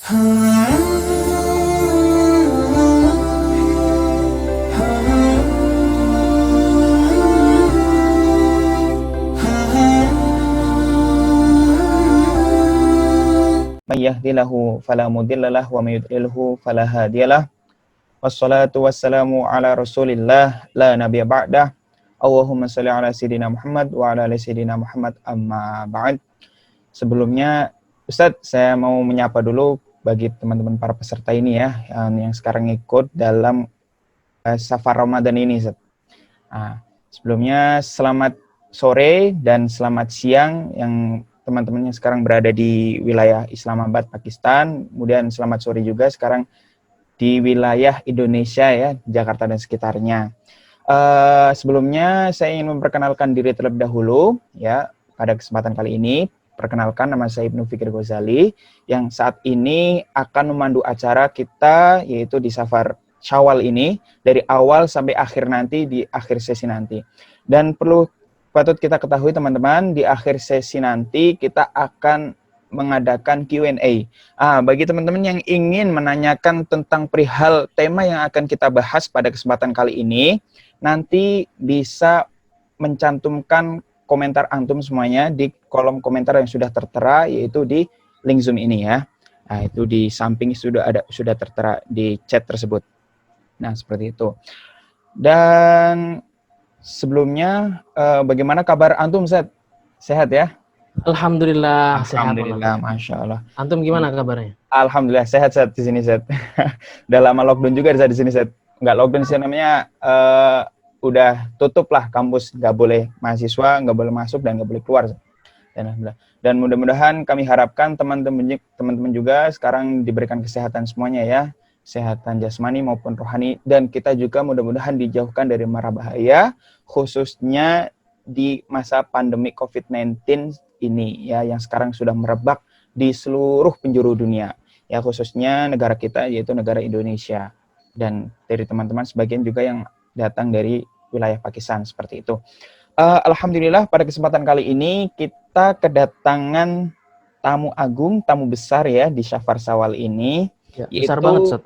May yahdihillahu fala mudhillalah wa may yudlilhu fala hadiyalah. Wassalatu wassalamu ala Rasulillah la nabiyya ba'dah. Allahumma shalli ala sayyidina Muhammad wa ala ali sayyidina Muhammad amma ba'd. Sebelumnya Ustadz, saya mau menyapa dulu bagi teman-teman para peserta ini ya, yang sekarang ikut dalam Safar Ramadan ini, Ustadz. Sebelumnya selamat sore dan selamat siang yang teman-teman yang sekarang berada di wilayah Islamabad, Pakistan. Kemudian selamat sore juga sekarang di wilayah Indonesia ya, Jakarta dan sekitarnya. Sebelumnya saya ingin memperkenalkan diri terlebih dahulu ya. Pada kesempatan kali ini, perkenalkan, nama saya Ibnu Fikri Ghazali yang saat ini akan memandu acara kita yaitu di Safar Syawal ini dari awal sampai akhir nanti, di akhir sesi nanti. Dan patut kita ketahui teman-teman, di akhir sesi nanti kita akan mengadakan Q&A. Bagi teman-teman yang ingin menanyakan tentang perihal tema yang akan kita bahas pada kesempatan kali ini, nanti bisa mencantumkan komentar antum semuanya di kolom komentar yang sudah tertera, yaitu di link Zoom ini ya. Itu di samping sudah tertera di chat tersebut. Nah, seperti itu. Dan sebelumnya, bagaimana kabar antum, Ustaz? Sehat ya? Alhamdulillah, Alhamdulillah, Masya Allah. Antum gimana kabarnya? Alhamdulillah, sehat di sini, Zat. Udah lama lockdown juga di sini, Zat. Nggak lockdown sih namanya, udah tutup lah kampus. Nggak boleh mahasiswa, nggak boleh masuk, dan nggak boleh keluar. Dan mudah-mudahan kami harapkan teman-teman juga sekarang diberikan kesehatan semuanya ya. Kesehatan jasmani maupun rohani. Dan kita juga mudah-mudahan dijauhkan dari mara bahaya, khususnya di masa pandemi COVID-19 ini ya, yang sekarang sudah merebak di seluruh penjuru dunia ya, khususnya negara kita yaitu negara Indonesia, dan dari teman-teman sebagian juga yang datang dari wilayah Pakistan seperti itu. Alhamdulillah pada kesempatan kali ini kita kedatangan tamu agung, tamu besar ya di Safar Syawal ini. Ya, besar banget, Ustaz.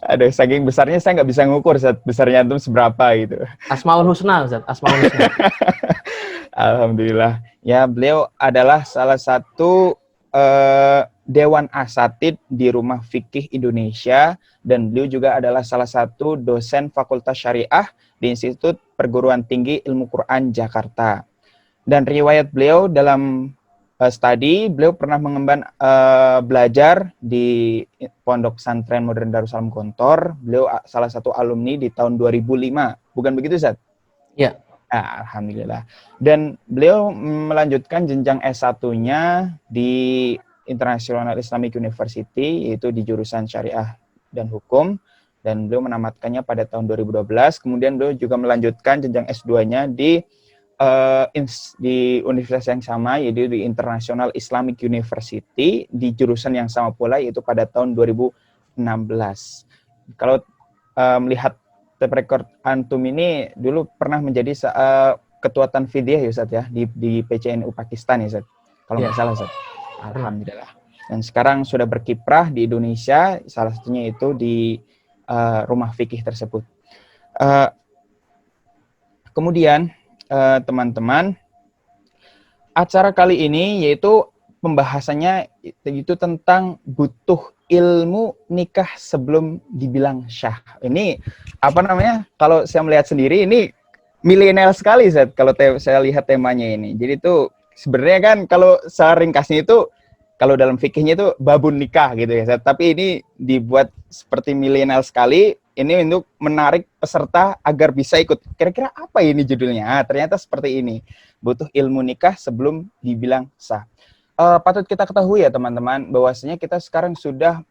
Aduh, saking besarnya saya nggak bisa ngukur, Ustaz, besarnya itu seberapa gitu. Asmaul Husna, Ustaz. Asmaul Husna. Alhamdulillah. Ya, beliau adalah salah satu Dewan Asatid di Rumah Fikih Indonesia, dan beliau juga adalah salah satu dosen Fakultas Syariah di Institut Perguruan Tinggi Ilmu Quran Jakarta. Dan riwayat beliau dalam beliau pernah mengemban belajar di Pondok Pesantren Modern Darussalam Gontor. Beliau salah satu alumni di tahun 2005. Bukan begitu, Ustaz? Ya. Alhamdulillah. Dan beliau melanjutkan jenjang S1-nya di International Islamic University, yaitu di jurusan Syariah dan Hukum. Dan beliau menamatkannya pada tahun 2012. Kemudian beliau juga melanjutkan jenjang S2-nya di universitas yang sama, yaitu di International Islamic University, di jurusan yang sama pula, yaitu pada tahun 2016. Kalau melihat track record antum ini, dulu pernah menjadi ketua Tanfidiyah ya, Ustaz ya, di PCNU Pakistan ya, Ustaz, kalau nggak salah, Ustaz. Alhamdulillah. Dan sekarang sudah berkiprah di Indonesia, salah satunya itu di rumah fikih tersebut. Kemudian teman-teman, acara kali ini yaitu pembahasannya itu tentang butuh ilmu nikah sebelum dibilang syah. Ini apa namanya? Kalau saya melihat sendiri ini milenial sekali, Zat, kalau saya lihat temanya ini. Jadi itu sebenarnya kan kalau seringkasnya itu kalau dalam fikihnya itu babun nikah gitu ya, Zat. Tapi ini dibuat seperti milenial sekali. Ini untuk menarik peserta agar bisa ikut. Kira-kira apa ini judulnya? Ternyata seperti ini. Butuh ilmu nikah sebelum dibilang sah. Patut kita ketahui ya teman-teman, bahwasanya kita sekarang sudah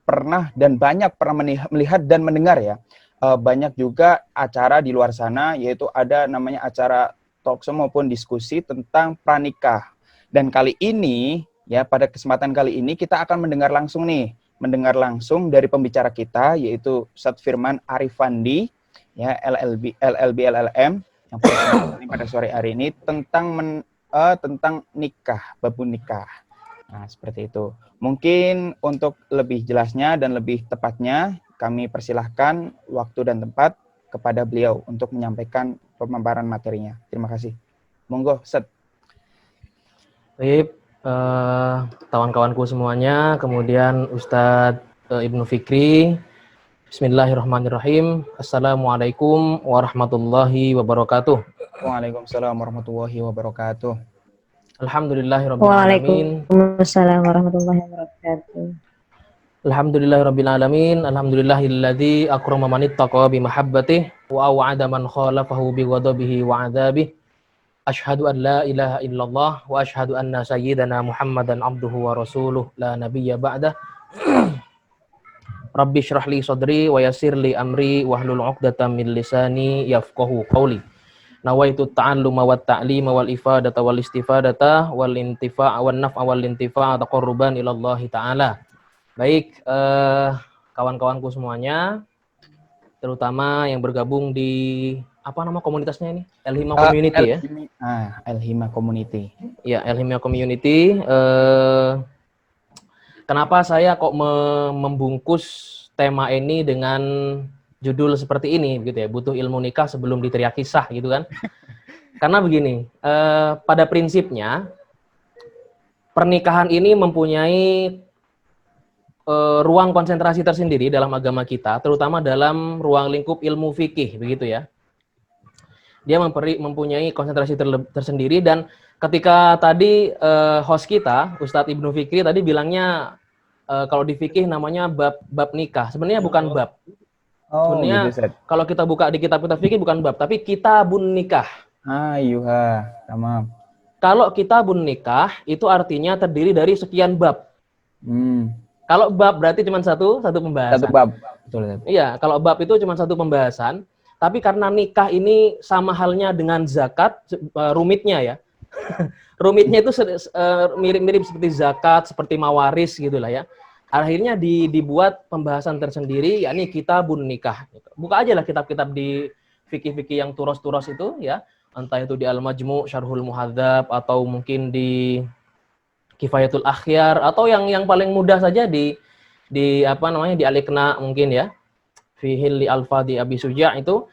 pernah dan banyak pernah melihat dan mendengar ya, banyak juga acara di luar sana, yaitu ada namanya acara talkshow maupun diskusi tentang pranikah. Dan kali ini ya, pada kesempatan kali ini kita akan mendengar langsung dari pembicara kita, yaitu Ustadz Firman Arifandi ya, LLM yang pada sore hari ini tentang nikah, babun nikah. Nah, seperti itu. Mungkin untuk lebih jelasnya dan lebih tepatnya, kami persilahkan waktu dan tempat kepada beliau untuk menyampaikan pemaparan materinya. Terima kasih. Monggo, Set. Baik, kawan-kawanku semuanya, kemudian Ustadz Ibnu Fikri. Bismillahirrahmanirrahim. Assalamualaikum warahmatullahi wabarakatuh. Waalaikumsalam warahmatullahi wabarakatuh. Alhamdulillahirabbil alamin. Waalaikumsalam warahmatullahi wabarakatuh. Alhamdulillahirabbil alamin. Alhamdulillahilladzi akrama man ittaqa bi mahabbatihi wa aw'ada man khalafahu bi ghadabihi wa 'adzabihi. Asyhadu an la ilaha illallah wa asyhadu anna sayyidana Muhammadan abduhu wa rasuluh la nabiyya ba'dah. Rabbi syrah li sadri wa yassir li amri wahlul 'uqdatam min lisani yafqahu qawli. Nawaitu ta'alluma wa ta'lima wal ifadata wal istifadata wal intifa'a wan naf'a wal intifa'a taqarruban ila Allah taala. Baik, kawan-kawanku semuanya, terutama yang bergabung di apa nama komunitasnya ini? El-Hima Community ya. El-Hima Community. Ya, El-Hima Community. Kenapa saya kok membungkus tema ini dengan judul seperti ini gitu ya, butuh ilmu nikah sebelum diteriaki sah gitu kan. Karena begini, pada prinsipnya pernikahan ini mempunyai ruang konsentrasi tersendiri dalam agama kita, terutama dalam ruang lingkup ilmu fikih begitu ya. Dia mempunyai konsentrasi tersendiri, dan ketika tadi host kita Ustadz Ibnu Fikri tadi bilangnya kalau di fikih namanya bab nikah, sebenarnya bukan bab. Sebenarnya gitu, kalau kita buka di kitab-kitab fikih bukan bab, tapi kitabun nikah. Ayuha, tamam. Kalau kitabun nikah itu artinya terdiri dari sekian bab. Kalau bab berarti cuma satu pembahasan. Satu bab, betul. Iya, kalau bab itu cuma satu pembahasan. Tapi karena nikah ini sama halnya dengan zakat, rumitnya ya. Rumitnya itu mirip-mirip seperti zakat, seperti mawaris gitulah ya. Akhirnya dibuat pembahasan tersendiri, yakni kitabun nikah. Buka aja lah kitab-kitab di fikih-fikih yang turos-turos itu ya, entah itu di Al-Majmu', Syarhul Muhadzab, atau mungkin di Kifayatul Akhyar, atau yang paling mudah saja di apa namanya, di Al-Iqna mungkin ya, Fihil li Alfadi Abi Suja', itu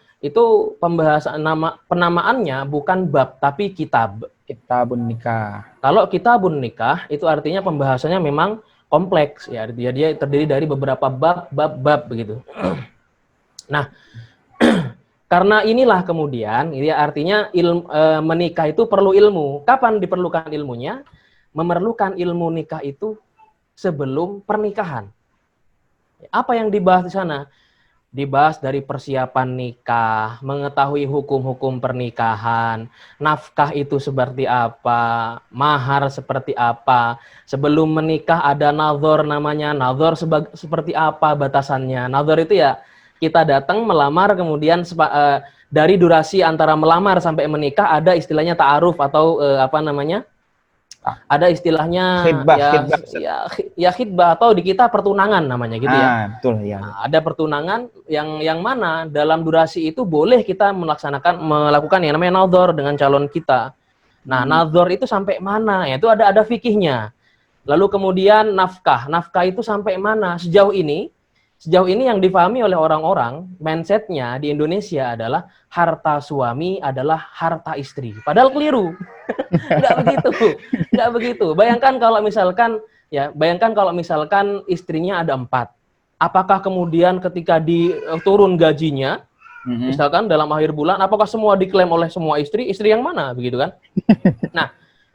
pembahasan penamaannya bukan bab tapi kitabun nikah. Kalau kitabun nikah itu artinya pembahasannya memang kompleks ya, dia terdiri dari beberapa bab begitu. Nah, karena inilah kemudian ya, artinya menikah itu perlu ilmu. Kapan diperlukan ilmunya? Memerlukan ilmu nikah itu sebelum pernikahan. Apa yang dibahas di sana? Dibahas dari persiapan nikah, mengetahui hukum-hukum pernikahan, nafkah itu seperti apa, mahar seperti apa. Sebelum menikah ada nazar namanya, nazar seperti apa batasannya. Nazar itu ya kita datang melamar, kemudian dari durasi antara melamar sampai menikah ada istilahnya ta'aruf atau apa namanya? Ada istilahnya khidbah atau di kita pertunangan namanya gitu ya. Betul ya. Nah, ada pertunangan yang mana dalam durasi itu boleh kita melakukan yang namanya nazar dengan calon kita. Nah, nazar itu sampai mana? Ya, itu ada fikihnya. Lalu kemudian nafkah itu sampai mana? Sejauh ini yang difahami oleh orang-orang, mindsetnya di Indonesia adalah harta suami adalah harta istri. Padahal keliru. Nggak begitu. Bayangkan kalau misalkan istrinya ada 4. Apakah kemudian ketika turun gajinya, misalkan dalam akhir bulan, apakah semua diklaim oleh semua istri yang mana? Begitu kan? Nah,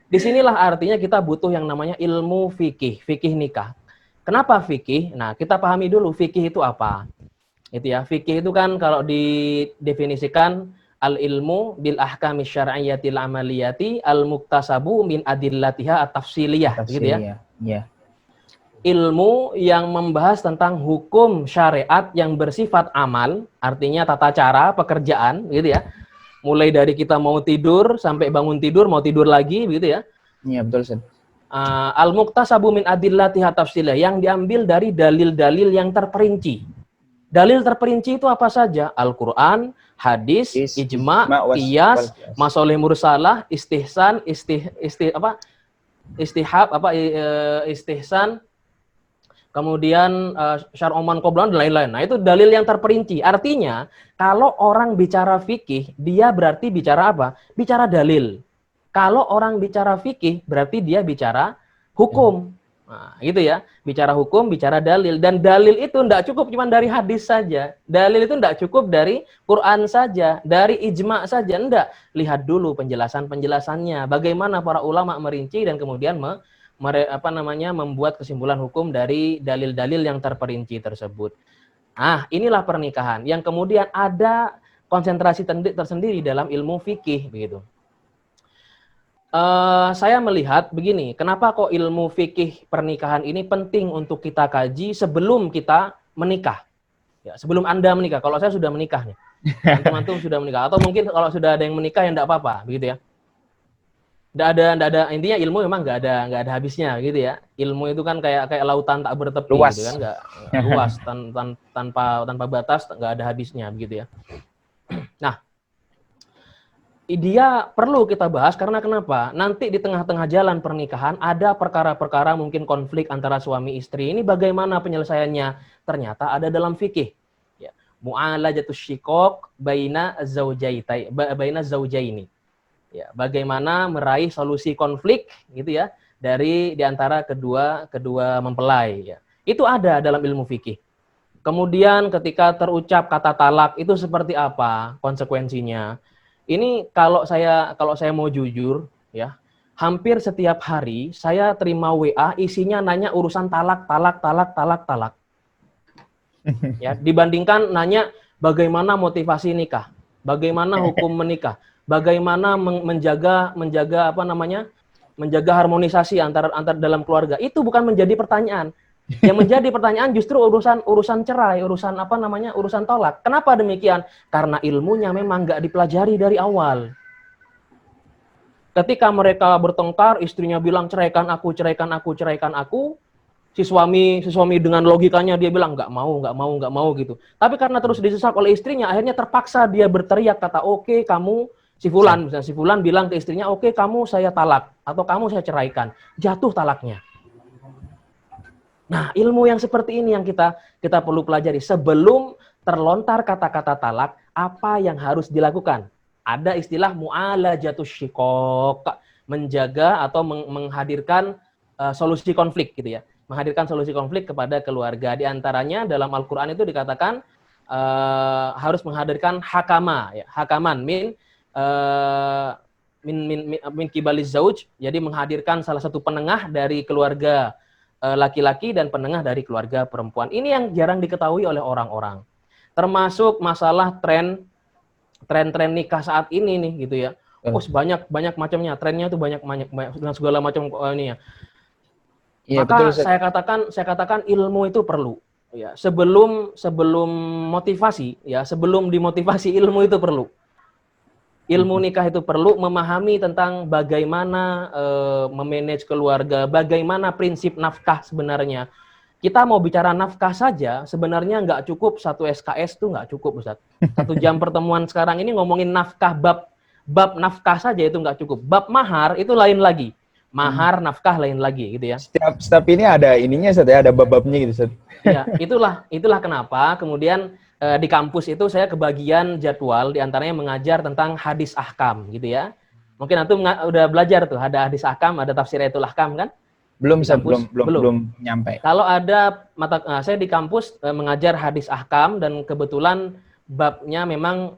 disinilah artinya kita butuh yang namanya ilmu fikih nikah. Kenapa fikih? Nah, kita pahami dulu fikih itu apa. Itu ya, fikih itu kan kalau didefinisikan al-ilmu bil ahkami syar'iyyatil amaliyati al-muktasabu min adillatiha at-tafsiliyah, gitu ya. Iya. Ilmu yang membahas tentang hukum syariat yang bersifat amal, artinya tata cara pekerjaan, gitu ya. Mulai dari kita mau tidur sampai bangun tidur, mau tidur lagi, gitu ya. Iya, betul, Ustaz. Al-muktasabu min adillatiha at-tafsiliyah, yang diambil dari dalil-dalil yang terperinci. Dalil terperinci itu apa saja? Al-Quran, hadis, ijma, qiyas, masoleh mursalah, istihsan, istihab istihsan, kemudian syar'u man qablan dan lain-lain. Nah, itu dalil yang terperinci. Artinya, kalau orang bicara fikih, dia berarti bicara apa? Bicara dalil. Kalau orang bicara fikih, berarti dia bicara hukum. Nah, gitu ya. Bicara hukum, bicara dalil. Dan dalil itu tidak cukup cuma dari hadis saja. Dalil itu tidak cukup dari Quran saja, dari ijma saja. Enggak. Lihat dulu penjelasan-penjelasannya. Bagaimana para ulama merinci dan kemudian membuat kesimpulan hukum dari dalil-dalil yang terperinci tersebut. Nah, inilah pernikahan yang kemudian ada konsentrasi tersendiri dalam ilmu fikih begitu. Saya melihat begini, kenapa kok ilmu fikih pernikahan ini penting untuk kita kaji sebelum kita menikah. Ya, sebelum Anda menikah. Kalau saya sudah menikah nih, antum sudah menikah, atau mungkin kalau sudah ada yang menikah yang enggak apa-apa, begitu ya. Enggak ada intinya ilmu memang enggak ada habisnya gitu ya. Ilmu itu kan kayak lautan tak bertepi luas. gitu kan, enggak luas tanpa batas, enggak ada habisnya begitu ya. Nah, dia perlu kita bahas karena kenapa? Nanti di tengah-tengah jalan pernikahan ada perkara-perkara mungkin konflik antara suami istri. Ini bagaimana penyelesaiannya? Ternyata ada dalam fikih. Ya, mu'alajatus syiqaq baina zaujaini. Ya, bagaimana meraih solusi konflik gitu ya di antara kedua mempelai ya. Itu ada dalam ilmu fikih. Kemudian ketika terucap kata talak itu seperti apa konsekuensinya? Ini kalau saya mau jujur ya, hampir setiap hari saya terima WA isinya nanya urusan talak. Ya, dibandingkan nanya bagaimana motivasi nikah, bagaimana hukum menikah, bagaimana menjaga harmonisasi antar dalam keluarga. Itu bukan menjadi pertanyaan. Yang menjadi pertanyaan justru urusan cerai, urusan tolak. Kenapa demikian? Karena ilmunya memang nggak dipelajari dari awal. Ketika mereka bertengkar, istrinya bilang ceraikan aku. Si suami dengan logikanya dia bilang nggak mau gitu. Tapi karena terus disesak oleh istrinya, akhirnya terpaksa dia berteriak kata oke kamu si Fulan bilang ke istrinya oke kamu saya talak atau kamu saya ceraikan. Jatuh talaknya. Nah, ilmu yang seperti ini yang kita perlu pelajari sebelum terlontar kata-kata talak, apa yang harus dilakukan? Ada istilah mu'alajatus syiqaq, menjaga atau menghadirkan solusi konflik gitu ya. Menghadirkan solusi konflik kepada keluarga. Di antaranya dalam Al-Qur'an itu dikatakan harus menghadirkan hakama ya. Hakaman min kibaliz zauj, jadi menghadirkan salah satu penengah dari keluarga laki-laki dan penengah dari keluarga perempuan. Ini yang jarang diketahui oleh orang-orang. Termasuk masalah tren nikah saat ini nih gitu ya. Banyak macamnya, trennya itu banyak dengan segala macam ini ya. Iya, maka betul, saya katakan ilmu itu perlu. Ya, sebelum motivasi ya, sebelum dimotivasi ilmu itu perlu. Ilmu nikah itu perlu memahami tentang bagaimana memanage keluarga, bagaimana prinsip nafkah sebenarnya. Kita mau bicara nafkah saja, sebenarnya nggak cukup satu SKS itu nggak cukup, Ustaz. 1 jam pertemuan sekarang ini ngomongin nafkah, bab nafkah saja itu nggak cukup. Bab mahar itu lain lagi. Mahar, nafkah lain lagi gitu ya. Setiap ini ada ininya, Ustaz, ya, ada bab-babnya gitu, Ustaz. Ya, itulah kenapa kemudian di kampus itu saya kebagian jadwal diantaranya mengajar tentang hadis ahkam gitu ya. Mungkin antum udah belajar tuh, ada hadis ahkam, ada tafsiratul ahkam kan? Belum nyampe. Kalau ada saya di kampus mengajar hadis ahkam dan kebetulan babnya memang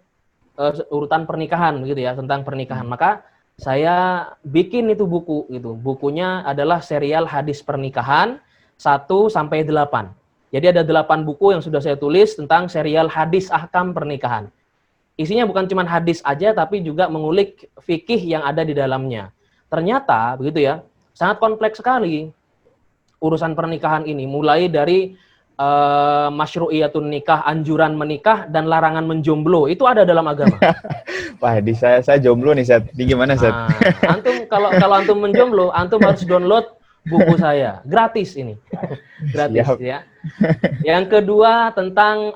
urutan pernikahan gitu ya, tentang pernikahan. Maka saya bikin itu buku gitu. Bukunya adalah serial hadis pernikahan 1 sampai 8. Jadi ada 8 buku yang sudah saya tulis tentang serial hadis ahkam pernikahan. Isinya bukan cuma hadis aja, tapi juga mengulik fikih yang ada di dalamnya. Ternyata, begitu ya, sangat kompleks sekali urusan pernikahan ini. Mulai dari masyru'iyatun nikah, anjuran menikah, dan larangan menjomblo. Itu ada dalam agama. Wah, saya jomblo nih, Seth. Ini gimana, Seth? Antum kalau antum menjomblo, antum harus download buku saya, gratis ini. Gratis. Siap. Ya. Yang kedua tentang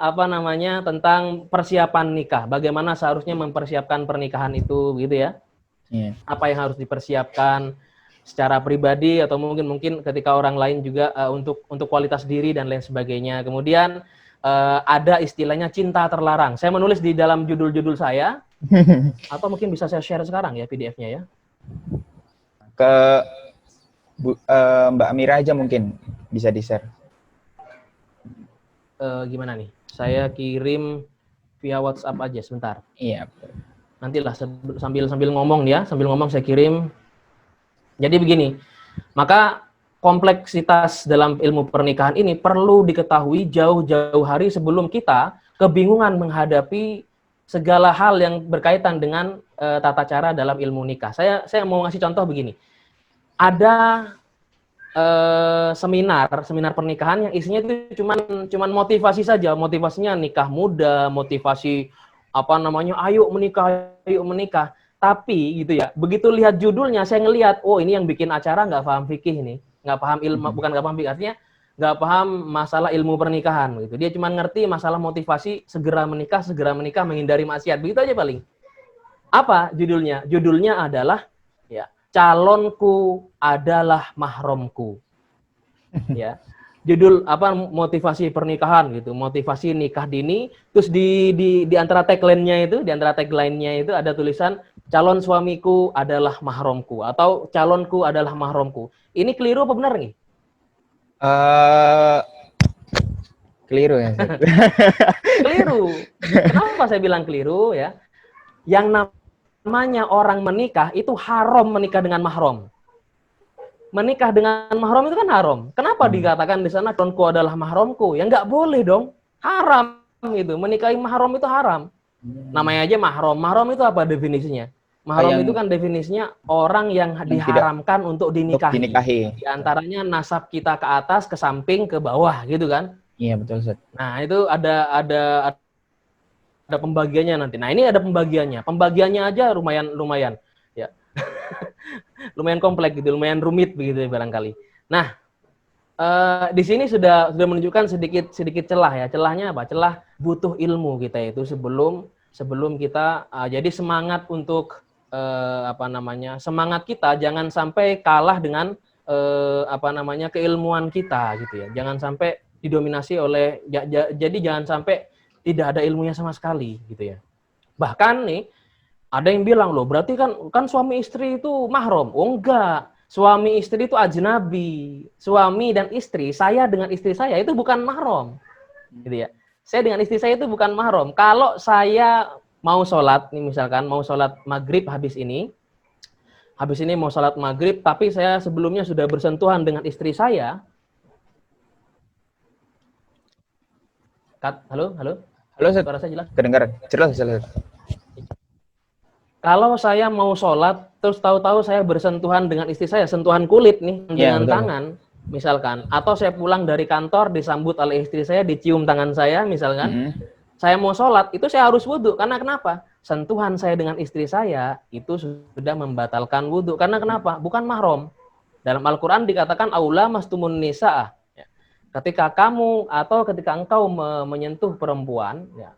tentang persiapan nikah. Bagaimana seharusnya mempersiapkan pernikahan itu gitu ya. Apa yang harus dipersiapkan. secara pribadi atau mungkin ketika orang lain juga untuk kualitas diri dan lain sebagainya. Kemudian ada istilahnya cinta terlarang. Saya menulis di dalam judul-judul saya atau mungkin bisa saya share sekarang ya PDF-nya ya. Ke Mbak Amira aja mungkin bisa di-share. Gimana nih? Saya kirim via WhatsApp aja sebentar. Iya. Nantilah sambil ngomong ya, sambil ngomong saya kirim. Jadi begini, maka kompleksitas dalam ilmu pernikahan ini perlu diketahui jauh-jauh hari sebelum kita kebingungan menghadapi segala hal yang berkaitan dengan tata cara dalam ilmu nikah. Saya mau ngasih contoh begini. Ada seminar pernikahan yang isinya itu cuman motivasi saja, motivasinya nikah muda, motivasi ayo menikah. Tapi gitu ya, begitu lihat judulnya saya ngelihat, oh ini yang bikin acara nggak paham fikih nih, nggak paham ilmu, bukan nggak paham fikih, artinya nggak paham masalah ilmu pernikahan gitu. Dia cuma ngerti masalah motivasi segera menikah, menghindari maksiat, begitu aja paling. Apa judulnya? Judulnya adalah ya, calonku adalah mahramku. Ya. Judul motivasi pernikahan gitu, motivasi nikah dini, terus di antara tagline-nya itu ada tulisan calon suamiku adalah mahramku atau calonku adalah mahramku. Ini keliru apa benar nih? Keliru ya. Keliru. Kenapa saya bilang keliru ya? Yang namanya orang menikah itu haram menikah dengan mahram. Menikah dengan mahram itu kan haram. Kenapa dikatakan di sana calonku adalah mahramku? Ya nggak boleh dong. Haram itu. Menikahi mahram itu haram. Namanya aja mahram. Mahram itu apa definisinya? Mahram itu kan definisinya orang yang diharamkan untuk dinikahi. Di antaranya nasab kita ke atas, ke samping, ke bawah gitu kan? Iya betul Ustaz. Nah itu ada pembagiannya nanti. Nah ini ada pembagiannya. Pembagiannya aja lumayan ya. Lumayan kompleks gitu, lumayan rumit begitu ya barangkali. Nah, di sini sudah menunjukkan sedikit celah ya. Celahnya apa? Celah butuh ilmu kita itu sebelum kita jadi semangat untuk semangat kita jangan sampai kalah dengan keilmuan kita gitu ya. Jangan sampai didominasi oleh jadi jangan sampai tidak ada ilmunya sama sekali gitu ya. Bahkan nih ada yang bilang loh, berarti kan suami istri itu mahram. Oh enggak, suami istri itu ajnabi. Suami dan istri, saya dengan istri saya itu bukan mahram. Gitu ya. Saya dengan istri saya itu bukan mahram. Kalau saya mau sholat, nih misalkan mau sholat maghrib habis ini mau sholat maghrib, tapi saya sebelumnya sudah bersentuhan dengan istri saya. Halo? Halo Ustaz. Suara saya jelas? Kedengaran. Jelas. Kalau saya mau sholat, terus tahu-tahu saya bersentuhan dengan istri saya, sentuhan kulit nih, dengan tangan, misalkan. Atau saya pulang dari kantor, disambut oleh istri saya, dicium tangan saya, misalkan. Saya mau sholat, itu saya harus wudhu. Karena kenapa? Sentuhan saya dengan istri saya, itu sudah membatalkan wudhu. Karena kenapa? Bukan mahram. Dalam Al-Quran dikatakan, aula mastumun nisa'ah. Ketika kamu, atau ketika engkau menyentuh perempuan, ya,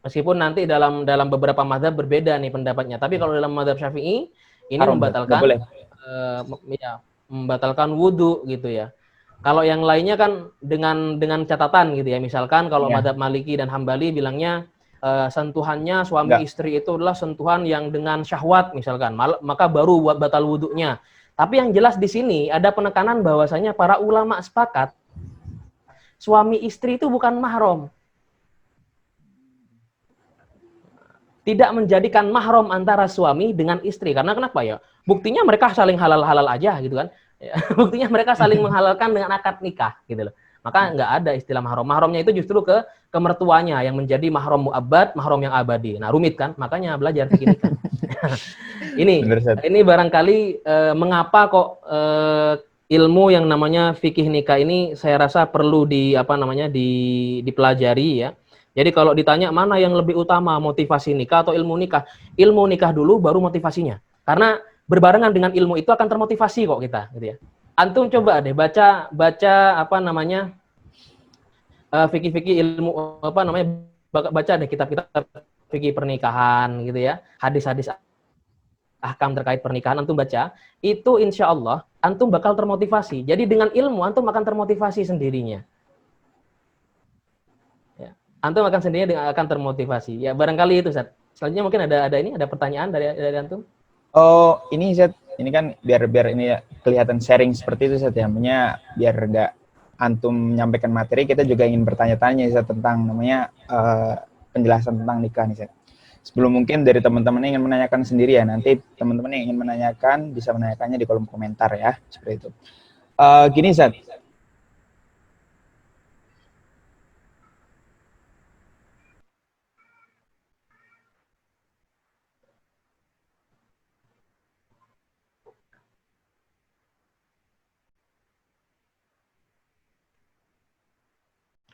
meskipun nanti dalam beberapa mazhab berbeda nih pendapatnya. Tapi kalau dalam mazhab Syafi'i ini membatalkan wudhu gitu ya. Kalau yang lainnya kan dengan catatan gitu ya. Misalkan kalau mazhab Maliki dan Hambali bilangnya sentuhannya suami istri itu adalah sentuhan yang dengan syahwat misalkan, maka baru buat batal wudhunya. Tapi yang jelas di sini ada penekanan bahwasanya para ulama sepakat suami istri itu bukan mahram. Tidak menjadikan mahram antara suami dengan istri. Karena kenapa ya? Buktinya mereka saling halal-halal aja gitu kan. Ya, buktinya mereka saling menghalalkan dengan akad nikah gitu loh. Maka nggak ada istilah mahram. Mahramnya itu justru ke mertuanya yang menjadi mahram mu'abbad, mahram yang abadi. Nah rumit kan? Makanya belajar fikih nikah. Ini barangkali mengapa kok ilmu yang namanya fikih nikah ini saya rasa perlu dipelajari ya. Jadi kalau ditanya mana yang lebih utama, motivasi nikah atau ilmu nikah? Ilmu nikah dulu baru motivasinya. Karena berbarengan dengan ilmu itu akan termotivasi kok kita, gitu ya. Antum coba deh baca fikih-fikih ilmu baca deh kitab-kitab fikih pernikahan gitu ya. Hadis-hadis ahkam terkait pernikahan, antum baca, itu insya Allah antum bakal termotivasi. Jadi dengan ilmu antum akan termotivasi sendirinya. Ya. Antum akan sendirinya akan termotivasi. Ya barangkali itu, Ustaz. Selanjutnya mungkin ada pertanyaan dari antum. Oh, ini Zat, ini kan biar ini ya, kelihatan sharing seperti itu Zat ya. Namanya biar nggak antum menyampaikan materi, kita juga ingin bertanya-tanya Zat tentang namanya penjelasan tentang nikah nih Zat. Sebelum mungkin dari teman-teman yang ingin menanyakan sendiri ya, nanti teman-teman yang ingin menanyakan bisa menanyakannya di kolom komentar ya, seperti itu. Gini Zat.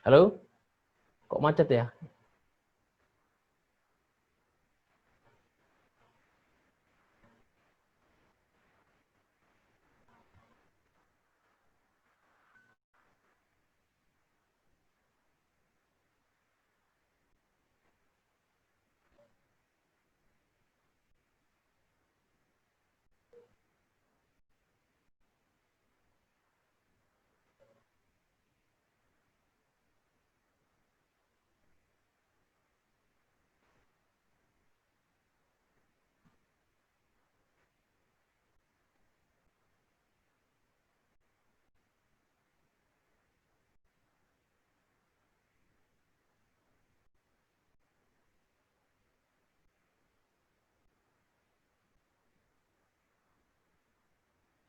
Halo? Kok macet ya?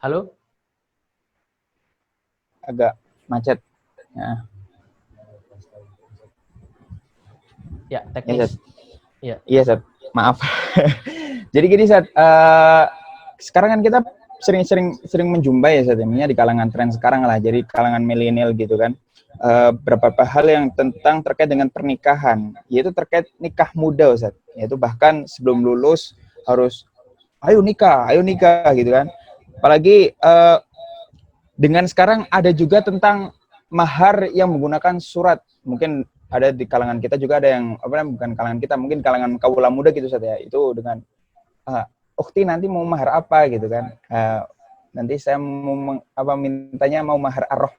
Halo? Agak macet. Nah. Ya, Ya, teknis. Zat. Ya. Iya, Zat. Maaf. Jadi gini, Zat. Sekarang kan kita sering menjumpai ya, Zat. Ini di kalangan tren sekarang lah. Jadi kalangan milenial gitu kan. Beberapa hal yang terkait dengan pernikahan. Yaitu terkait nikah muda, Zat. Yaitu bahkan sebelum lulus harus ayo nikah gitu kan. Apalagi dengan sekarang ada juga tentang mahar yang menggunakan surat. Mungkin ada di kalangan kita juga ada yang bukan kalangan kita, mungkin kalangan kaula muda gitu saja. Itu dengan ukhti nanti mau mahar apa gitu kan. Nanti saya mau mintanya mau mahar ar-Rahman,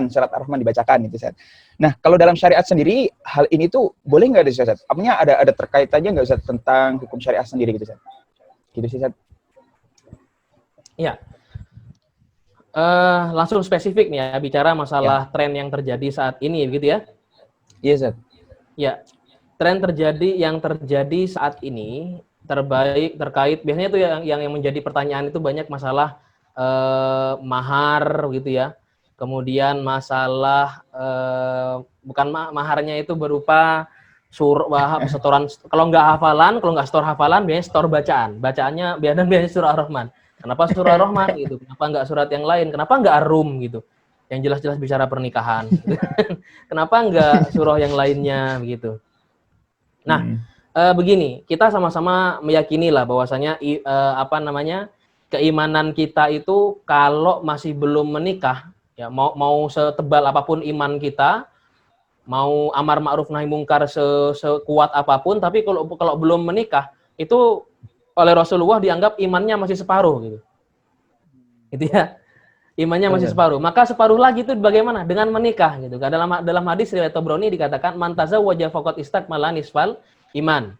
surat ar-Rahman dibacakan gitu Ustaz. Nah, kalau dalam syariat sendiri hal ini tuh boleh nggak Ustaz? Apanya ada terkaitannya nggak Ustaz tentang hukum syariat sendiri gitu Ustaz? Gitu sih Ustaz. Iya. Langsung spesifik nih ya, bicara masalah tren yang terjadi saat ini, gitu ya? Iya, Zat. Ya, tren yang terjadi saat ini terkait biasanya itu yang menjadi pertanyaan itu banyak masalah mahar, gitu ya. Kemudian masalah bukan maharnya itu berupa setoran, kalau nggak hafalan, kalau nggak setor hafalan, biasanya setor bacaan. Bacaannya biasanya surah Ar-Rahman. Kenapa surah Ar-Rahman gitu? Kenapa nggak surat yang lain? Kenapa nggak Ar-Rum gitu? Yang jelas-jelas bicara pernikahan. Gitu. Kenapa nggak surah yang lainnya begitu? Nah, begini, kita sama-sama meyakini lah bahwasanya keimanan kita itu kalau masih belum menikah, ya mau setebal apapun iman kita, mau amar ma'ruf nahi mungkar sekuat apapun, tapi kalau belum menikah itu oleh Rasulullah dianggap imannya masih separuh gitu. Gitu ya. Imannya masih separuh. Maka separuh lagi itu bagaimana? Dengan menikah gitu. Dalam hadis riwayat Tabrani dikatakan man tazawwaja faqad istakmala nisfal iman.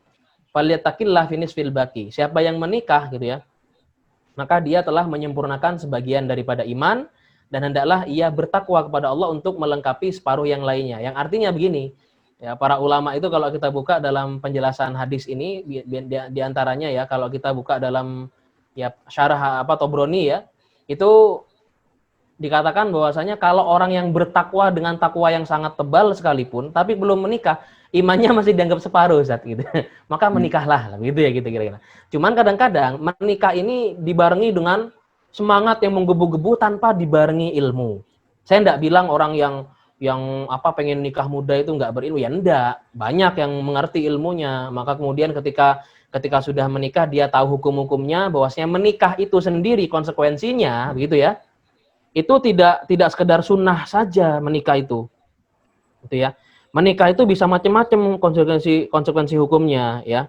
Falyattaqillah fi nisfil baqi. Siapa yang menikah gitu ya, maka dia telah menyempurnakan sebagian daripada iman dan hendaklah ia bertakwa kepada Allah untuk melengkapi separuh yang lainnya. Yang artinya begini, ya para ulama itu kalau kita buka dalam penjelasan hadis ini di antaranya ya kalau kita buka dalam ya syarah Tabrani ya, itu dikatakan bahwasanya kalau orang yang bertakwa dengan takwa yang sangat tebal sekalipun tapi belum menikah, imannya masih dianggap separuh Ustaz gitu. Maka menikahlah gitu ya gitu kira-kira. Cuman kadang-kadang menikah ini dibarengi dengan semangat yang menggebu-gebu tanpa dibarengi ilmu. Saya enggak bilang orang yang pengen nikah muda itu enggak berilmu, ya enggak. Banyak yang mengerti ilmunya, maka kemudian ketika sudah menikah dia tahu hukum-hukumnya, bahwasanya menikah itu sendiri konsekuensinya begitu ya. Itu tidak sekedar sunnah saja menikah itu. Gitu ya. Menikah itu bisa macam-macam konsekuensi hukumnya ya.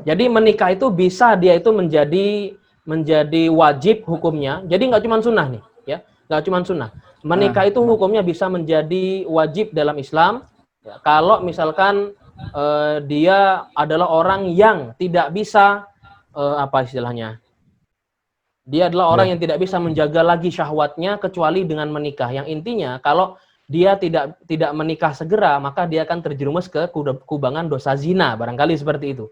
Jadi menikah itu bisa dia itu menjadi wajib hukumnya. Jadi nggak cuma sunnah nih, ya, nggak cuma sunnah. Menikah itu hukumnya bisa menjadi wajib dalam Islam. Ya, kalau misalkan dia adalah orang yang tidak bisa apa istilahnya? Dia adalah orang yang tidak bisa menjaga lagi syahwatnya kecuali dengan menikah. Yang intinya kalau dia tidak menikah segera, maka dia akan terjerumus ke kubangan dosa zina, barangkali seperti itu.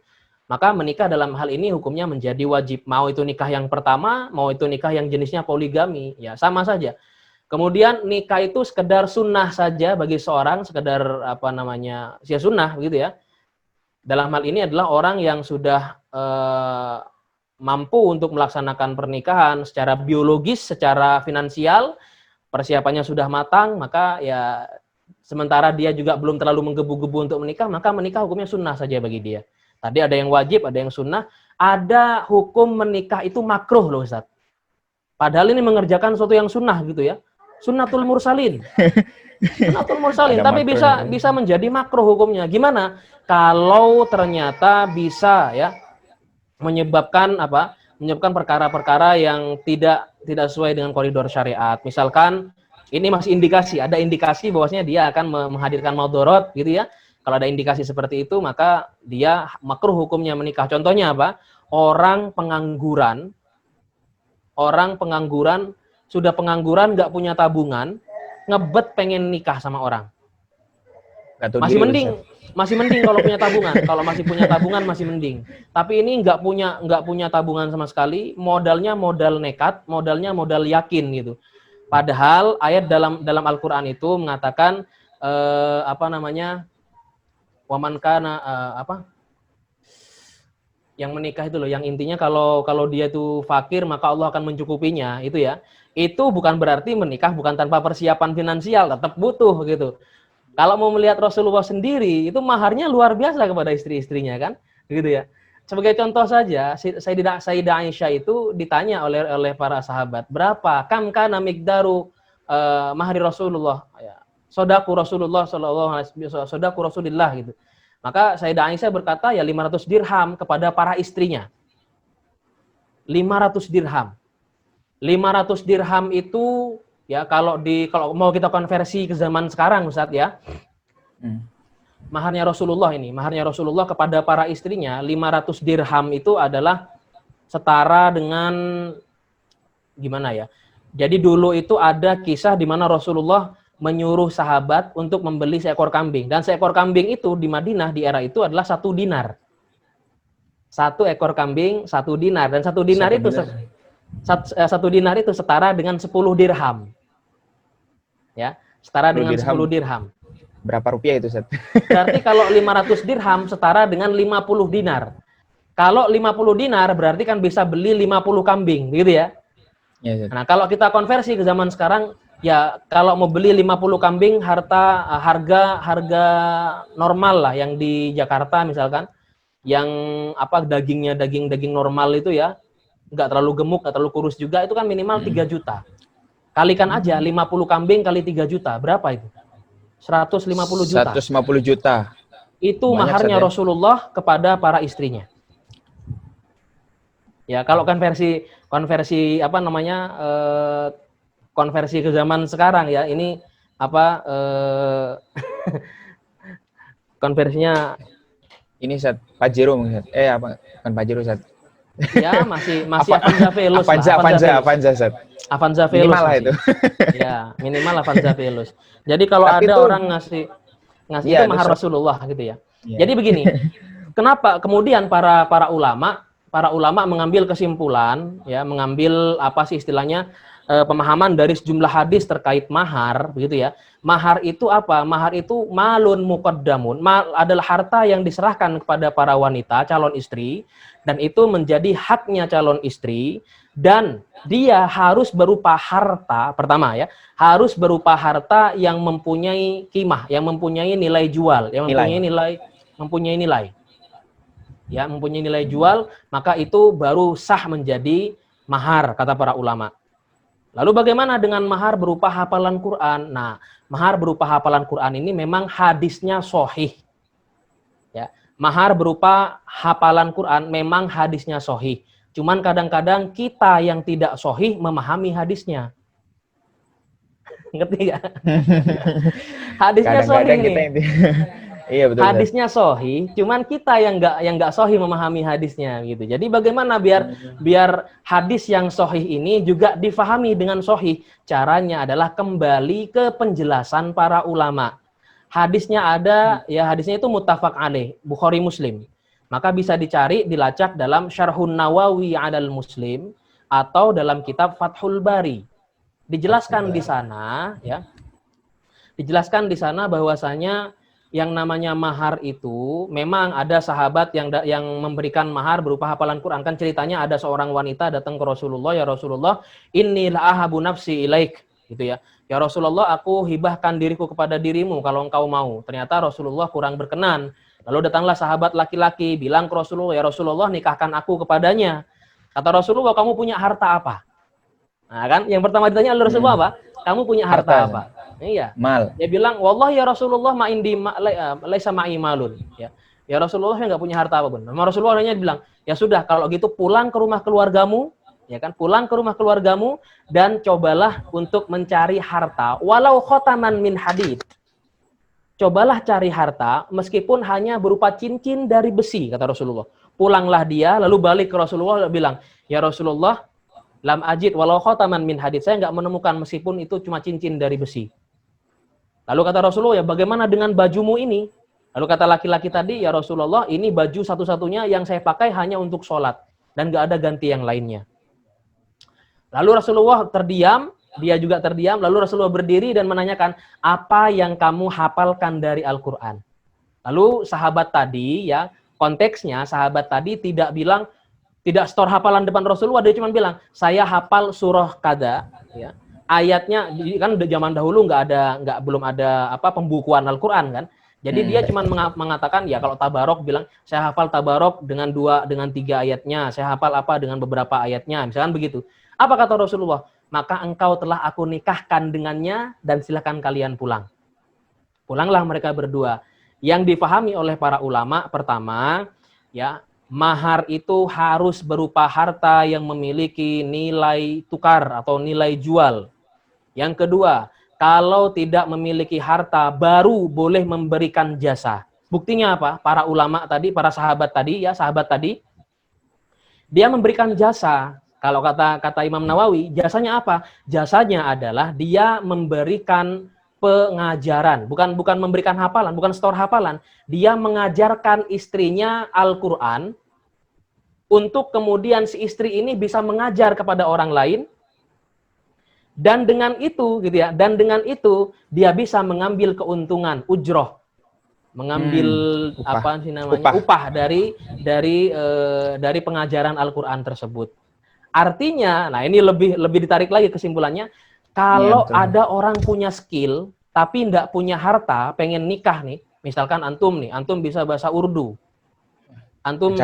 Maka menikah dalam hal ini hukumnya menjadi wajib. Mau itu nikah yang pertama, mau itu nikah yang jenisnya poligami, ya sama saja. Kemudian nikah itu sekedar sunnah saja bagi seorang, sekedar apa namanya, ya sunnah gitu ya. Dalam hal ini adalah orang yang sudah mampu untuk melaksanakan pernikahan secara biologis, secara finansial, persiapannya sudah matang, maka ya sementara dia juga belum terlalu menggebu-gebu untuk menikah, maka menikah hukumnya sunnah saja bagi dia. Tadi ada yang wajib, ada yang sunnah. Ada hukum menikah itu makruh loh Ustaz. Padahal ini mengerjakan sesuatu yang sunnah gitu ya. Sunnatul mursalin. Sunnatul mursalin. Tapi bisa menjadi makruh hukumnya. Gimana? Kalau ternyata bisa ya menyebabkan apa? Menyebabkan perkara-perkara yang tidak sesuai dengan koridor syariat. Misalkan ini masih indikasi, ada indikasi bahwasanya dia akan menghadirkan maudorot gitu ya. Kalau ada indikasi seperti itu, maka dia makruh hukumnya menikah. Contohnya apa? Orang pengangguran, sudah pengangguran, nggak punya tabungan, ngebet pengen nikah sama orang. Masih mending kalau punya tabungan. Kalau masih punya tabungan masih mending. Tapi ini nggak punya tabungan sama sekali, modalnya modal nekat, modalnya modal yakin gitu. Padahal ayat dalam Al-Qur'an itu mengatakan apa namanya? Waman kana yang menikah itu loh, yang intinya kalau dia itu fakir maka Allah akan mencukupinya, itu ya. Itu bukan berarti menikah bukan tanpa persiapan finansial, tetap butuh gitu. Kalau mau melihat Rasulullah sendiri, itu maharnya luar biasa kepada istri-istrinya kan, gitu ya. Sebagai contoh saja, Sayyidah Aisyah itu ditanya oleh para sahabat, berapa kam kana miqdaru mahari Rasulullah, ya. Sodaku Rasulullah sallallahu alaihi wasallam, sodaku Rasulullah gitu. Maka Sayyidah Aisyah berkata ya 500 dirham kepada para istrinya. 500 dirham. 500 dirham itu ya kalau mau kita konversi ke zaman sekarang Ustaz ya. Maharnya Rasulullah kepada para istrinya 500 dirham itu adalah setara dengan gimana ya? Jadi dulu itu ada kisah di mana Rasulullah menyuruh sahabat untuk membeli seekor kambing. Dan seekor kambing itu di Madinah di era itu adalah 1 dinar. 1 ekor kambing 1 dinar. Dan 1 dinar itu 1 dinar itu setara dengan 10 dirham. Ya, setara dengan 10 dirham. Berapa rupiah itu, Ustaz? Berarti kalau 500 dirham setara dengan 50 dinar. Kalau 50 dinar berarti kan bisa beli 50 kambing, gitu ya. Ya, nah, kalau kita konversi ke zaman sekarang, ya kalau mau beli 50 kambing harga normal lah yang di Jakarta misalkan, yang apa dagingnya daging normal itu ya, nggak terlalu gemuk, nggak terlalu kurus juga, itu kan minimal 3 juta. Kalikan aja 50 kambing kali 3 juta, berapa itu? 150 juta. 150 juta. Itu banyak maharnya saja Rasulullah kepada para istrinya. Ya, kalau konversi apa namanya konversi ke zaman sekarang ya, ini apa konversinya ini Ustaz Pajero Ustaz. Apa bukan Pajero Ustaz. Ya, masih Avanza Veloz. Avanza Ustaz. Avanza Veloz. Minimal lah itu. Ya, minimal Avanza Veloz. Jadi kalau tapi ada itu, orang ngasih ya, itu mahar Rasulullah gitu ya. Ya. Jadi begini. Kenapa kemudian para ulama mengambil kesimpulan ya, mengambil apa sih istilahnya pemahaman dari sejumlah hadis terkait mahar begitu ya. Mahar itu apa? Mahar itu malun muqaddamun, adalah harta yang diserahkan kepada para wanita calon istri, dan itu menjadi haknya calon istri, dan dia harus berupa harta, pertama ya, harus berupa harta yang mempunyai qimah, yang mempunyai nilai jual, yang mempunyai nilai. Ya, mempunyai nilai jual, maka itu baru sah menjadi mahar kata para ulama. Lalu bagaimana dengan mahar berupa hafalan Quran? Nah, mahar berupa hafalan Quran ini memang hadisnya sahih. Ya, Mahar berupa hafalan Quran, memang hadisnya sahih. Cuman kadang-kadang kita yang tidak sahih memahami hadisnya. Ngerti nggak? Hadisnya sahih Kadang-kadang kita nih. yang iya betul. Hadisnya sahih, cuman kita yang nggak sahih memahami hadisnya gitu. Jadi bagaimana biar hadis yang sahih ini juga difahami dengan sahih? Caranya adalah kembali ke penjelasan para ulama. Hadisnya ada, ya hadisnya itu muttafaq alaih, Bukhari Muslim. Maka bisa dicari, dilacak dalam Syarhun Nawawi 'alal Muslim atau dalam kitab Fathul Bari. Dijelaskan di sana, ya. Dijelaskan di sana bahwasanya yang namanya mahar itu memang ada sahabat yang memberikan mahar berupa hafalan Quran. Kan ceritanya ada seorang wanita datang ke Rasulullah, ya Rasulullah, inni la ahabu nafsi ilaik, gitu ya. Ya Rasulullah, aku hibahkan diriku kepada dirimu kalau engkau mau. Ternyata Rasulullah kurang berkenan. Lalu datanglah sahabat laki-laki bilang ke Rasulullah, ya Rasulullah, nikahkan aku kepadanya. Kata Rasulullah, kamu punya harta apa? Nah kan, yang pertama ditanya oleh Rasulullah apa? Kamu punya harta apa? Iya. Mal. Dia bilang, wallahi ya Rasulullah, ma indi laisa ma'i malun. Ya. Ya Rasulullah, saya nggak punya harta apapun. Maka Rasulullah hanya bilang, ya sudah, kalau gitu pulang ke rumah keluargamu, ya kan? Pulang ke rumah keluargamu dan cobalah untuk mencari harta walau khotaman min hadid. Cobalah cari harta meskipun hanya berupa cincin dari besi, kata Rasulullah. Pulanglah dia lalu balik ke Rasulullah dan bilang, "Ya Rasulullah, lam ajid walau khotaman min hadid." Saya nggak menemukan meskipun itu cuma cincin dari besi. Lalu kata Rasulullah, ya bagaimana dengan bajumu ini? Lalu kata laki-laki tadi, ya Rasulullah, ini baju satu-satunya yang saya pakai hanya untuk sholat dan nggak ada ganti yang lainnya. Lalu Rasulullah terdiam, dia juga terdiam, lalu Rasulullah berdiri dan menanyakan, apa yang kamu hafalkan dari Al-Quran? Lalu sahabat tadi, ya konteksnya sahabat tadi tidak bilang, tidak store hafalan depan Rasulullah, dia cuma bilang, saya hafal surah kada, ya. Ayatnya, kan zaman dahulu belum ada pembukuan Al-Quran kan. Jadi dia cuma mengatakan, ya kalau tabarok bilang, saya hafal tabarok dengan 3 ayatnya, saya hafal apa dengan beberapa ayatnya, misalkan begitu. Apa kata Rasulullah? Maka engkau telah aku nikahkan dengannya dan silakan kalian pulang. Pulanglah mereka berdua. Yang difahami oleh para ulama, pertama, ya mahar itu harus berupa harta yang memiliki nilai tukar atau nilai jual. Yang kedua, kalau tidak memiliki harta, baru boleh memberikan jasa. Buktinya apa? Para ulama tadi, para sahabat tadi, dia memberikan jasa. Kalau kata Imam Nawawi, jasanya apa? Jasanya adalah dia memberikan pengajaran, bukan memberikan hafalan, bukan store hafalan. Dia mengajarkan istrinya Al-Quran untuk kemudian si istri ini bisa mengajar kepada orang lain. Dan dengan itu, gitu ya, dia bisa mengambil keuntungan, ujroh, mengambil upah dari pengajaran Al-Quran tersebut. Artinya, nah ini lebih ditarik lagi kesimpulannya, kalau ada orang punya skill tapi tidak punya harta, pengen nikah nih, misalkan antum bisa bahasa Urdu, antum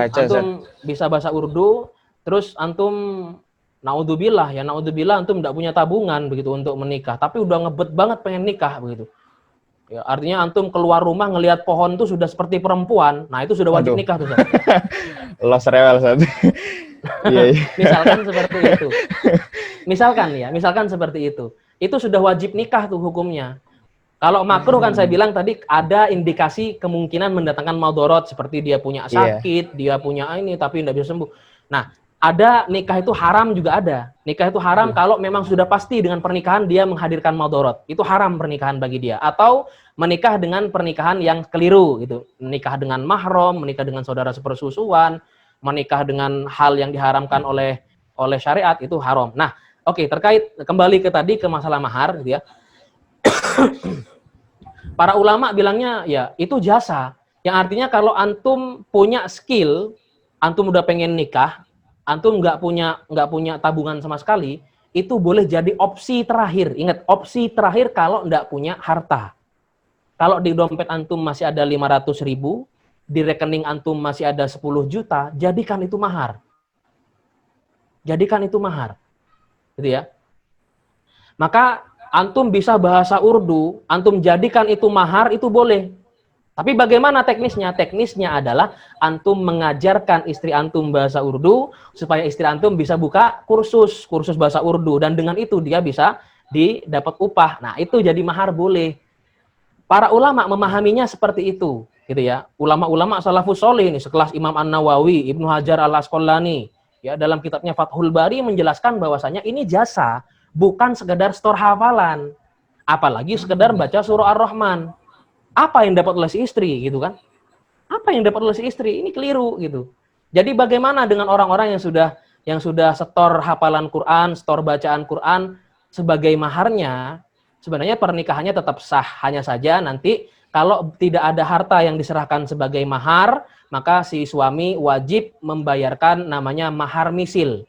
bisa bahasa Urdu, terus antum naudzubillah antum tidak punya tabungan begitu untuk menikah, tapi udah ngebet banget pengen nikah begitu. Ya, artinya antum keluar rumah ngelihat pohon tuh sudah seperti perempuan, nah itu sudah wajib nikah tuh. Los rewel satu. Misalkan seperti itu. Misalkan seperti itu. Itu sudah wajib nikah tuh hukumnya. Kalau makruh kan saya bilang tadi ada indikasi kemungkinan mendatangkan madorot seperti dia punya sakit, dia punya ini tapi tidak bisa sembuh. Nah, ada nikah itu haram juga ada. Nikah itu haram kalau memang sudah pasti dengan pernikahan dia menghadirkan madorot. Itu haram pernikahan bagi dia. Atau menikah dengan pernikahan yang keliru gitu. Menikah dengan mahram, menikah dengan saudara sepersusuan, menikah dengan hal yang diharamkan oleh syariat, itu haram. Nah, oke, terkait kembali ke masalah mahar gitu ya. Para ulama bilangnya ya itu jasa. Yang artinya kalau antum punya skill, antum udah pengen nikah, antum nggak punya tabungan sama sekali, itu boleh jadi opsi terakhir. Ingat, opsi terakhir kalau nggak punya harta. Kalau di dompet antum masih ada 500.000, di rekening antum masih ada 10 juta, jadikan itu mahar. Jadikan itu mahar. Gitu ya. Maka antum bisa bahasa Urdu, antum jadikan itu mahar, itu boleh. Tapi bagaimana teknisnya? Teknisnya adalah antum mengajarkan istri antum bahasa Urdu supaya istri antum bisa buka kursus bahasa Urdu, dan dengan itu dia bisa didapat upah. Nah, itu jadi mahar boleh. Para ulama memahaminya seperti itu, gitu ya. Ulama-ulama salafus soleh ini sekelas Imam An-Nawawi, Ibnu Hajar Al-Asqalani, ya, dalam kitabnya Fathul Bari menjelaskan bahwasanya ini jasa, bukan sekedar stor hafalan. Apalagi sekedar baca surah Ar-Rahman. Apa yang dapat oleh si istri, gitu kan? Apa yang dapat oleh si istri? Ini keliru, gitu. Jadi bagaimana dengan orang-orang yang sudah setor hafalan Quran, setor bacaan Quran sebagai maharnya? Sebenarnya pernikahannya tetap sah, hanya saja nanti kalau tidak ada harta yang diserahkan sebagai mahar, maka si suami wajib membayarkan namanya mahar misil.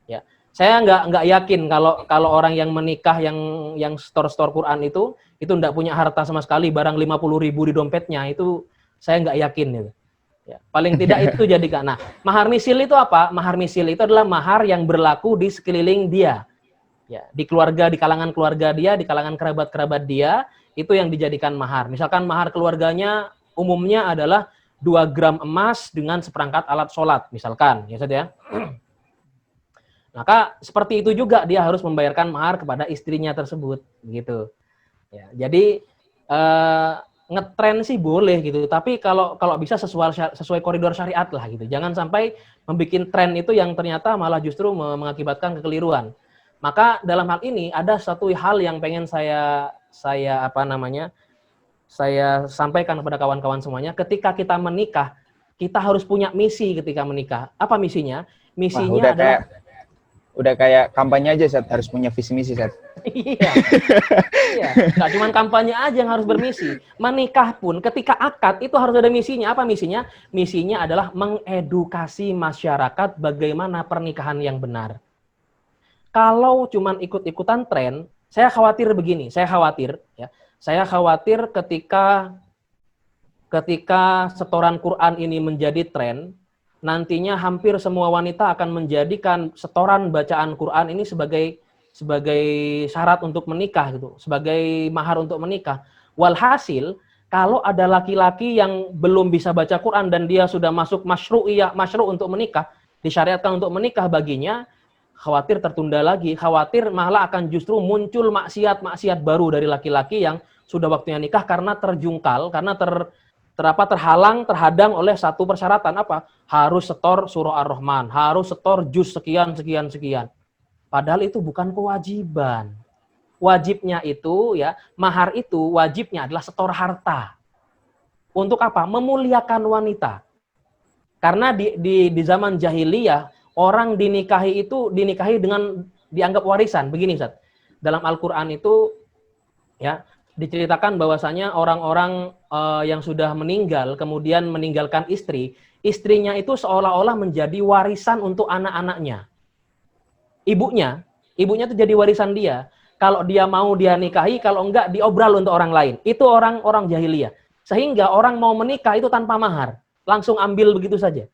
Ya, saya nggak yakin kalau orang yang menikah yang store Quran itu tidak punya harta sama sekali, barang 50.000 di dompetnya, itu saya nggak yakin gitu. Ya, paling tidak itu jadi kan. Nah, mahar misil itu apa? Mahar misil itu adalah mahar yang berlaku di sekeliling dia. Ya, di keluarga, di kalangan keluarga dia, di kalangan kerabat-kerabat dia, itu yang dijadikan mahar. Misalkan mahar keluarganya umumnya adalah 2 gram emas dengan seperangkat alat sholat, misalkan, ya Ustaz ya. Maka seperti itu juga dia harus membayarkan mahar kepada istrinya tersebut, gitu. Ya, jadi ngetren sih boleh gitu, tapi kalau bisa sesuai koridor syariat lah gitu. Jangan sampai membuat tren itu yang ternyata malah justru mengakibatkan kekeliruan. Maka dalam hal ini ada satu hal yang pengen saya sampaikan kepada kawan-kawan semuanya. Ketika kita menikah, kita harus punya misi ketika menikah. Apa misinya? Misinya adalah udah kayak kampanye aja, Seth. Harus punya visi misi, Seth. Iya. Nggak cuma kampanye aja yang harus bermisi. Menikah pun ketika akad itu harus ada misinya. Apa misinya? Misinya adalah mengedukasi masyarakat bagaimana pernikahan yang benar. Kalau cuma ikut-ikutan tren, saya khawatir begini. Saya khawatir ketika setoran Quran ini menjadi tren, nantinya hampir semua wanita akan menjadikan setoran bacaan Quran ini sebagai syarat untuk menikah gitu, sebagai mahar untuk menikah. Walhasil, kalau ada laki-laki yang belum bisa baca Quran dan dia sudah masuk masyru' untuk menikah, disyariatkan untuk menikah baginya, khawatir tertunda lagi, khawatir malah akan justru muncul maksiat baru dari laki-laki yang sudah waktunya nikah karena terjungkal, karena terhadang oleh satu persyaratan apa? Harus setor surah Ar-Rahman, harus setor juz sekian. Padahal itu bukan kewajiban. Wajibnya itu ya, mahar itu wajibnya adalah setor harta. Untuk apa? Memuliakan wanita. Karena di zaman jahiliyah, orang dinikahi dengan dianggap warisan. Begini, Ustaz. Dalam Al-Qur'an itu ya diceritakan bahwasanya orang-orang yang sudah meninggal kemudian meninggalkan istrinya itu seolah-olah menjadi warisan untuk anak-anaknya. Ibunya itu jadi warisan dia. Kalau dia mau dia nikahi, kalau enggak diobral untuk orang lain. Itu orang-orang jahiliyah. Sehingga orang mau menikah itu tanpa mahar, langsung ambil begitu saja.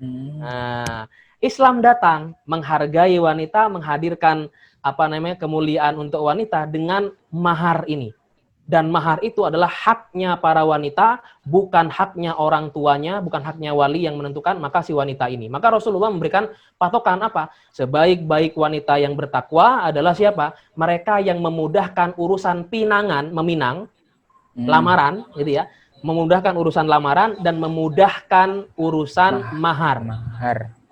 Nah, Islam datang menghargai wanita, menghadirkan kemuliaan untuk wanita dengan mahar ini. Dan mahar itu adalah haknya para wanita, bukan haknya orang tuanya, bukan haknya wali yang menentukan, maka si wanita ini. Maka Rasulullah memberikan patokan apa? Sebaik-baik wanita yang bertakwa adalah siapa? Mereka yang memudahkan urusan meminang, lamaran, gitu ya. Memudahkan urusan lamaran dan memudahkan urusan mahar.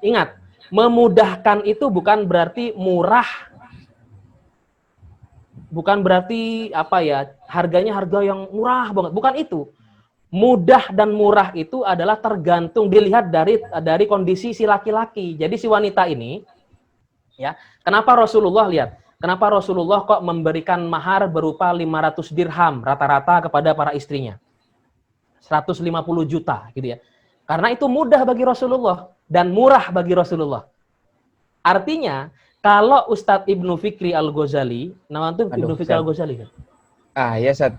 Ingat, memudahkan itu bukan berarti murah. Bukan berarti harganya harga yang murah banget, bukan itu. Mudah dan murah itu adalah tergantung dilihat dari kondisi si laki-laki. Jadi si wanita ini ya, kenapa Rasulullah kok memberikan mahar berupa 500 dirham rata-rata kepada para istrinya. 150 juta gitu ya. Karena itu mudah bagi Rasulullah dan murah bagi Rasulullah. Artinya kalau Ustadz Ibnu Fikri Al-Ghazali, nama antum Ibnu Fikri Al-Ghazali kan? Ya, Ustadz.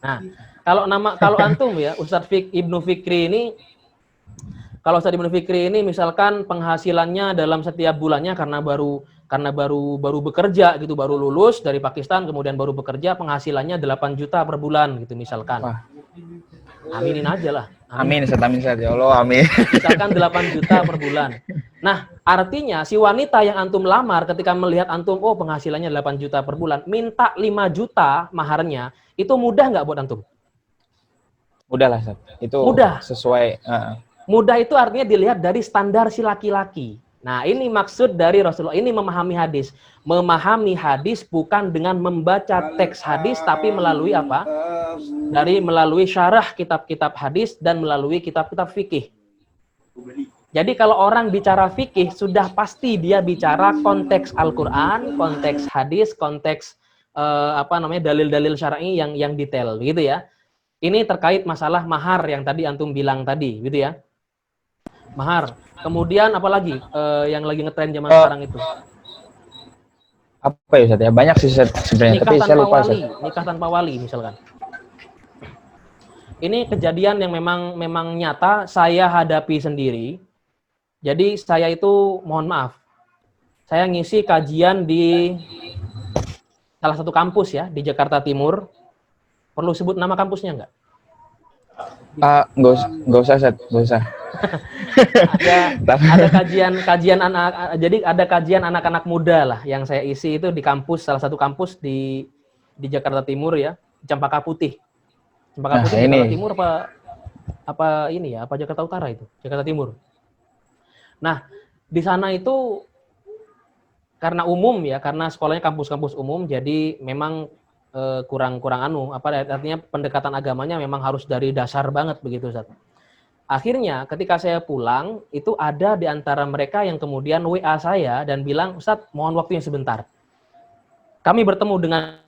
Nah, kalau antum ya, Ustadz Ibnu Fikri ini, kalau Ustadz Ibnu Fikri ini misalkan penghasilannya dalam setiap bulannya karena baru bekerja gitu, baru lulus dari Pakistan kemudian baru bekerja, penghasilannya 8 juta per bulan gitu misalkan. Aminin aja lah. Amin, Ustaz, amin, Ustaz. Ya Allah, amin. Misalkan 8 juta per bulan. Nah, artinya si wanita yang antum lamar ketika melihat antum, oh penghasilannya 8 juta per bulan, minta 5 juta maharnya, itu mudah nggak buat antum? Mudah lah, Ustaz. Itu Mudah. Sesuai. Mudah itu artinya dilihat dari standar si laki-laki. Nah, ini maksud dari Rasulullah. Ini memahami hadis. Memahami hadis bukan dengan membaca teks hadis, tapi melalui apa? Melalui syarah kitab-kitab hadis dan melalui kitab-kitab fikih. Jadi kalau orang bicara fikih, sudah pasti dia bicara konteks Al-Quran, konteks hadis, konteks dalil-dalil syar'i yang detail, gitu ya. Ini terkait masalah mahar yang tadi antum bilang tadi, gitu ya. Mahar. Kemudian apalagi yang lagi ngetren zaman sekarang itu? Apa ya, Ustaz? Ya banyak sih sebenarnya, tapi saya lupa, Ustaz. Nikah tanpa wali misalkan. Ini kejadian yang memang nyata saya hadapi sendiri. Jadi saya itu mohon maaf. Saya ngisi kajian di salah satu kampus ya di Jakarta Timur. Perlu sebut nama kampusnya nggak? Nggak usah, Ustaz. Nggak usah. ada kajian anak, jadi ada kajian anak-anak muda lah yang saya isi itu di kampus, salah satu kampus di Jakarta Timur ya, Cempaka Putih. Cempaka Putih ini. Jakarta Timur apa Jakarta Utara itu? Jakarta Timur. Nah, di sana itu karena umum ya, karena sekolahnya kampus-kampus umum, jadi memang kurang artinya pendekatan agamanya memang harus dari dasar banget begitu, Ustaz. Akhirnya ketika saya pulang, itu ada di antara mereka yang kemudian WA saya dan bilang, Ustaz, mohon waktunya sebentar. Kami bertemu dengan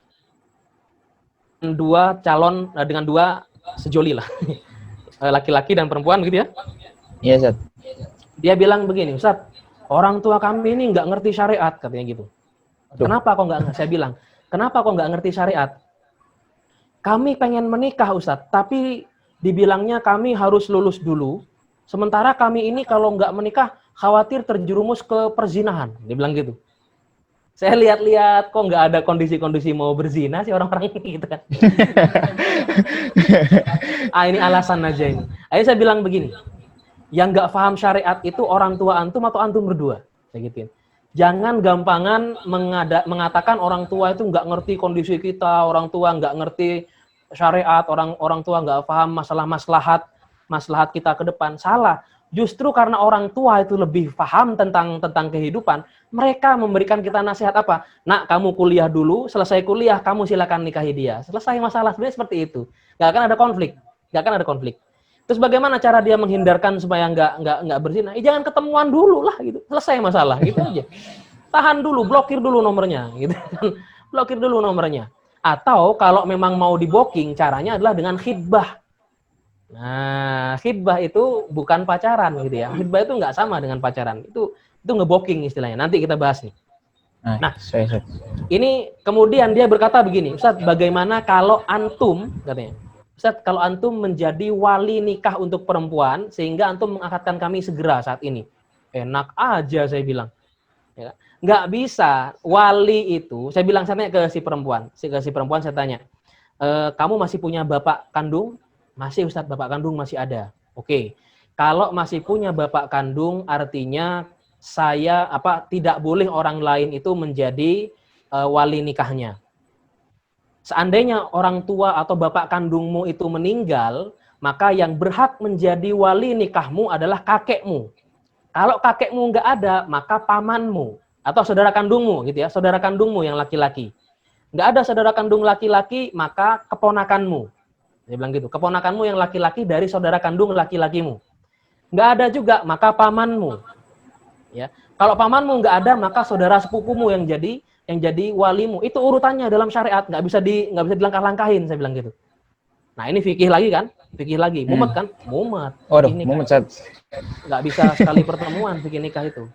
dua sejoli lah. Laki-laki dan perempuan gitu ya. Iya, Ustaz. Dia bilang begini, Ustaz, orang tua kami ini nggak ngerti syariat, katanya gitu. Kenapa kok nggak? Saya bilang, kenapa kok nggak ngerti syariat? Kami pengen menikah, Ustaz, tapi dibilangnya kami harus lulus dulu. Sementara kami ini kalau nggak menikah, khawatir terjerumus ke perzinahan. Dia bilang gitu. Saya lihat-lihat, kok nggak ada kondisi-kondisi mau berzina sih orang-orang gitu kan. Ini alasan aja ini. Akhirnya saya bilang begini, yang nggak paham syariat itu orang tua antum atau antum berdua. Saya gituin. Jangan gampangan mengatakan orang tua itu nggak ngerti kondisi kita, orang tua nggak ngerti syariat, orang tua nggak paham masalah maslahat kita ke depan. Salah. Justru karena orang tua itu lebih paham tentang kehidupan, mereka memberikan kita nasihat apa? Nak, kamu kuliah dulu, selesai kuliah kamu silakan nikahi dia. Selesai masalah, sebenarnya seperti itu. Nggak akan ada konflik. Terus bagaimana cara dia menghindarkan supaya nggak berzina? Jangan ketemuan dulu lah gitu. Selesai masalah gitu aja. Tahan dulu, blokir dulu nomornya gitu. Blokir dulu nomornya. Atau kalau memang mau di-blocking, caranya adalah dengan khidbah. Nah, khidbah itu bukan pacaran gitu ya. Khidbah itu nggak sama dengan pacaran. Itu nge-blocking istilahnya. Nanti kita bahas nih. Nah, ini kemudian dia berkata begini, Ustaz, bagaimana kalau antum, katanya, Ustaz, kalau antum menjadi wali nikah untuk perempuan, sehingga antum mengakadkan kami segera saat ini. Enak aja saya bilang. Ya, nggak bisa. Wali itu, saya bilang, saya tanya ke si perempuan saya tanya, kamu masih punya bapak kandung? Masih, Ustaz, bapak kandung masih ada. Oke. Kalau masih punya bapak kandung, artinya saya tidak boleh orang lain itu menjadi wali nikahnya. Seandainya orang tua atau bapak kandungmu itu meninggal, maka yang berhak menjadi wali nikahmu adalah kakekmu. Kalau kakekmu nggak ada, maka pamanmu atau saudara kandungmu gitu ya, saudara kandungmu yang laki-laki. Nggak ada saudara kandung laki-laki, maka keponakanmu. Dia bilang gitu, keponakanmu yang laki-laki dari saudara kandung laki-lakimu. Nggak ada juga, maka pamanmu. Ya, kalau pamanmu nggak ada, maka saudara sepupumu yang jadi walimu. Itu urutannya dalam syariat, nggak bisa dilangkah-langkahin, saya bilang gitu. Nah, ini fikih lagi kan? Fikih lagi, mumet kan? Mumet. Waduh, mumet, Ustaz. Nggak bisa sekali pertemuan fikih nikah itu.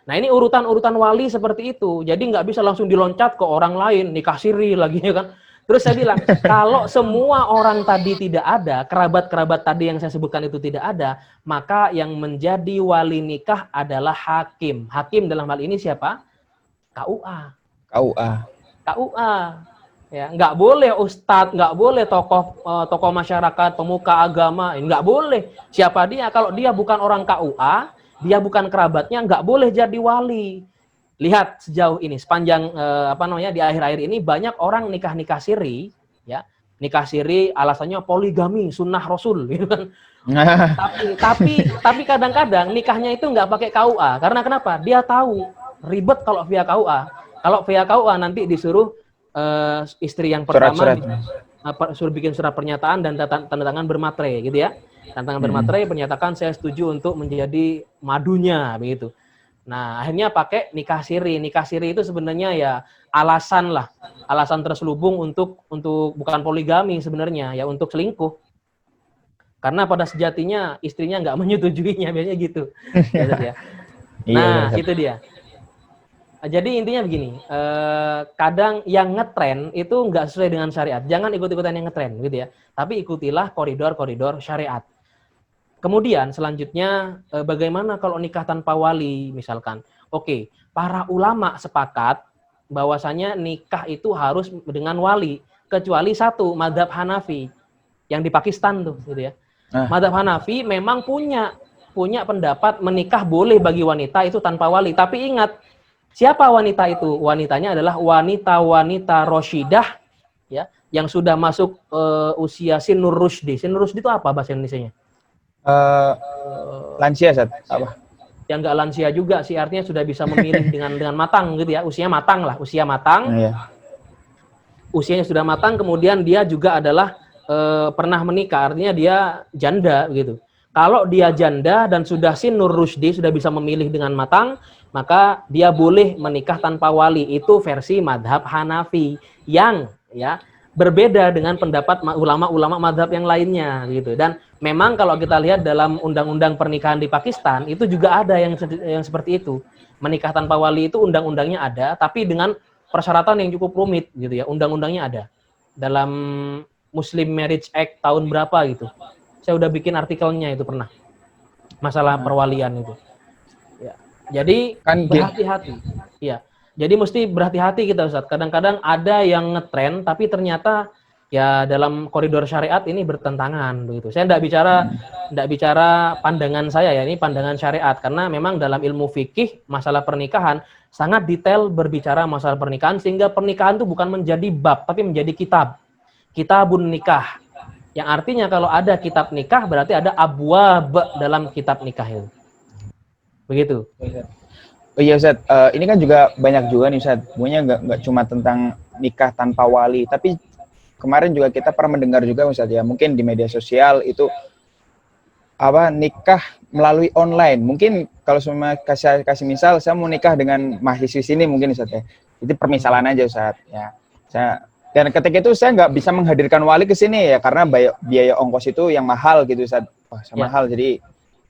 Nah, ini urutan wali seperti itu. Jadi nggak bisa langsung diloncat ke orang lain, nikah siri lagi ya kan? Terus saya bilang, kalau semua orang tadi tidak ada, kerabat-kerabat tadi yang saya sebutkan itu tidak ada, maka yang menjadi wali nikah adalah hakim. Hakim dalam hal ini siapa? KUA. Ya, nggak boleh ustadz, nggak boleh tokoh masyarakat, pemuka agama, nggak boleh. Siapa dia? Kalau dia bukan orang KUA, dia bukan kerabatnya, nggak boleh jadi wali. Lihat sejauh ini, sepanjang di akhir-akhir ini banyak orang nikah siri, ya, nikah siri alasannya poligami, sunnah Rasul, gitu kan. Tapi kadang-kadang nikahnya itu nggak pakai KUA, karena kenapa? Dia tahu ribet kalau via KUA. Kalau via KUA nanti disuruh istri yang pertama suruh bikin surat pernyataan dan tanda tangan bermaterai gitu ya. Tanda tangan bermaterai menyatakan saya setuju untuk menjadi madunya begitu. Nah, akhirnya pakai nikah siri. Nikah siri itu sebenarnya ya alasan terselubung untuk bukan poligami sebenarnya, ya untuk selingkuh. Karena pada sejatinya istrinya nggak menyetujuinya, biasanya gitu. Ya. Nah, itu dia. Jadi intinya begini, kadang yang ngetren itu nggak sesuai dengan syariat. Jangan ikut-ikutan yang ngetren, gitu ya. Tapi ikutilah koridor-koridor syariat. Kemudian selanjutnya, bagaimana kalau nikah tanpa wali, misalkan? Oke, para ulama sepakat bahwasanya nikah itu harus dengan wali, kecuali satu, mazhab Hanafi yang di Pakistan tuh, gitu ya. Mazhab Hanafi memang punya pendapat menikah boleh bagi wanita itu tanpa wali, tapi ingat. Siapa wanita itu? Wanitanya adalah wanita-wanita Roshidah, ya, yang sudah masuk usia Sinur Rushdi. Sinur Rushdi itu apa bahasa Indonesianya? Lansia, Ustaz. Apa? Yang nggak lansia juga sih, artinya sudah bisa memilih dengan matang gitu ya. Usia matang lah, usia matang. Usianya sudah matang, kemudian dia juga adalah pernah menikah, artinya dia janda gitu. Kalau dia janda dan sudah Sinur Rushdi, sudah bisa memilih dengan matang, maka dia boleh menikah tanpa wali. Itu versi madhab Hanafi yang ya berbeda dengan pendapat ulama-ulama madhab yang lainnya gitu. Dan memang kalau kita lihat dalam undang-undang pernikahan di Pakistan itu juga ada yang seperti itu. Menikah tanpa wali itu undang-undangnya ada, tapi dengan persyaratan yang cukup rumit gitu ya. Undang-undangnya ada dalam Muslim Marriage Act tahun berapa gitu. Saya udah bikin artikelnya itu pernah. Masalah perwalian itu. Ya. Jadi berhati-hati. Ya. Jadi mesti berhati-hati kita Ustaz. Kadang-kadang ada yang ngetren tapi ternyata ya dalam koridor syariat ini bertentangan begitu. Saya enggak bicara pandangan saya ya, ini pandangan syariat karena memang dalam ilmu fikih masalah pernikahan sangat detail berbicara masalah pernikahan sehingga pernikahan itu bukan menjadi bab tapi menjadi kitab. Kitabun nikah. Yang artinya kalau ada kitab nikah berarti ada abwab dalam kitab nikah itu. Begitu. Oh iya Ustaz, ini kan juga banyak juga nih Ustaz. Pokoknya nggak cuma tentang nikah tanpa wali, tapi kemarin juga kita pernah mendengar juga Ustaz ya, mungkin di media sosial itu nikah melalui online. Mungkin kalau semua kasih misal saya mau nikah dengan mahasiswi sini mungkin Ustaz ya. Itu permisalan aja Ustaz ya. Dan ketika itu saya nggak bisa menghadirkan wali ke sini ya karena biaya ongkos itu yang mahal gitu Ustaz. Wah, mahal jadi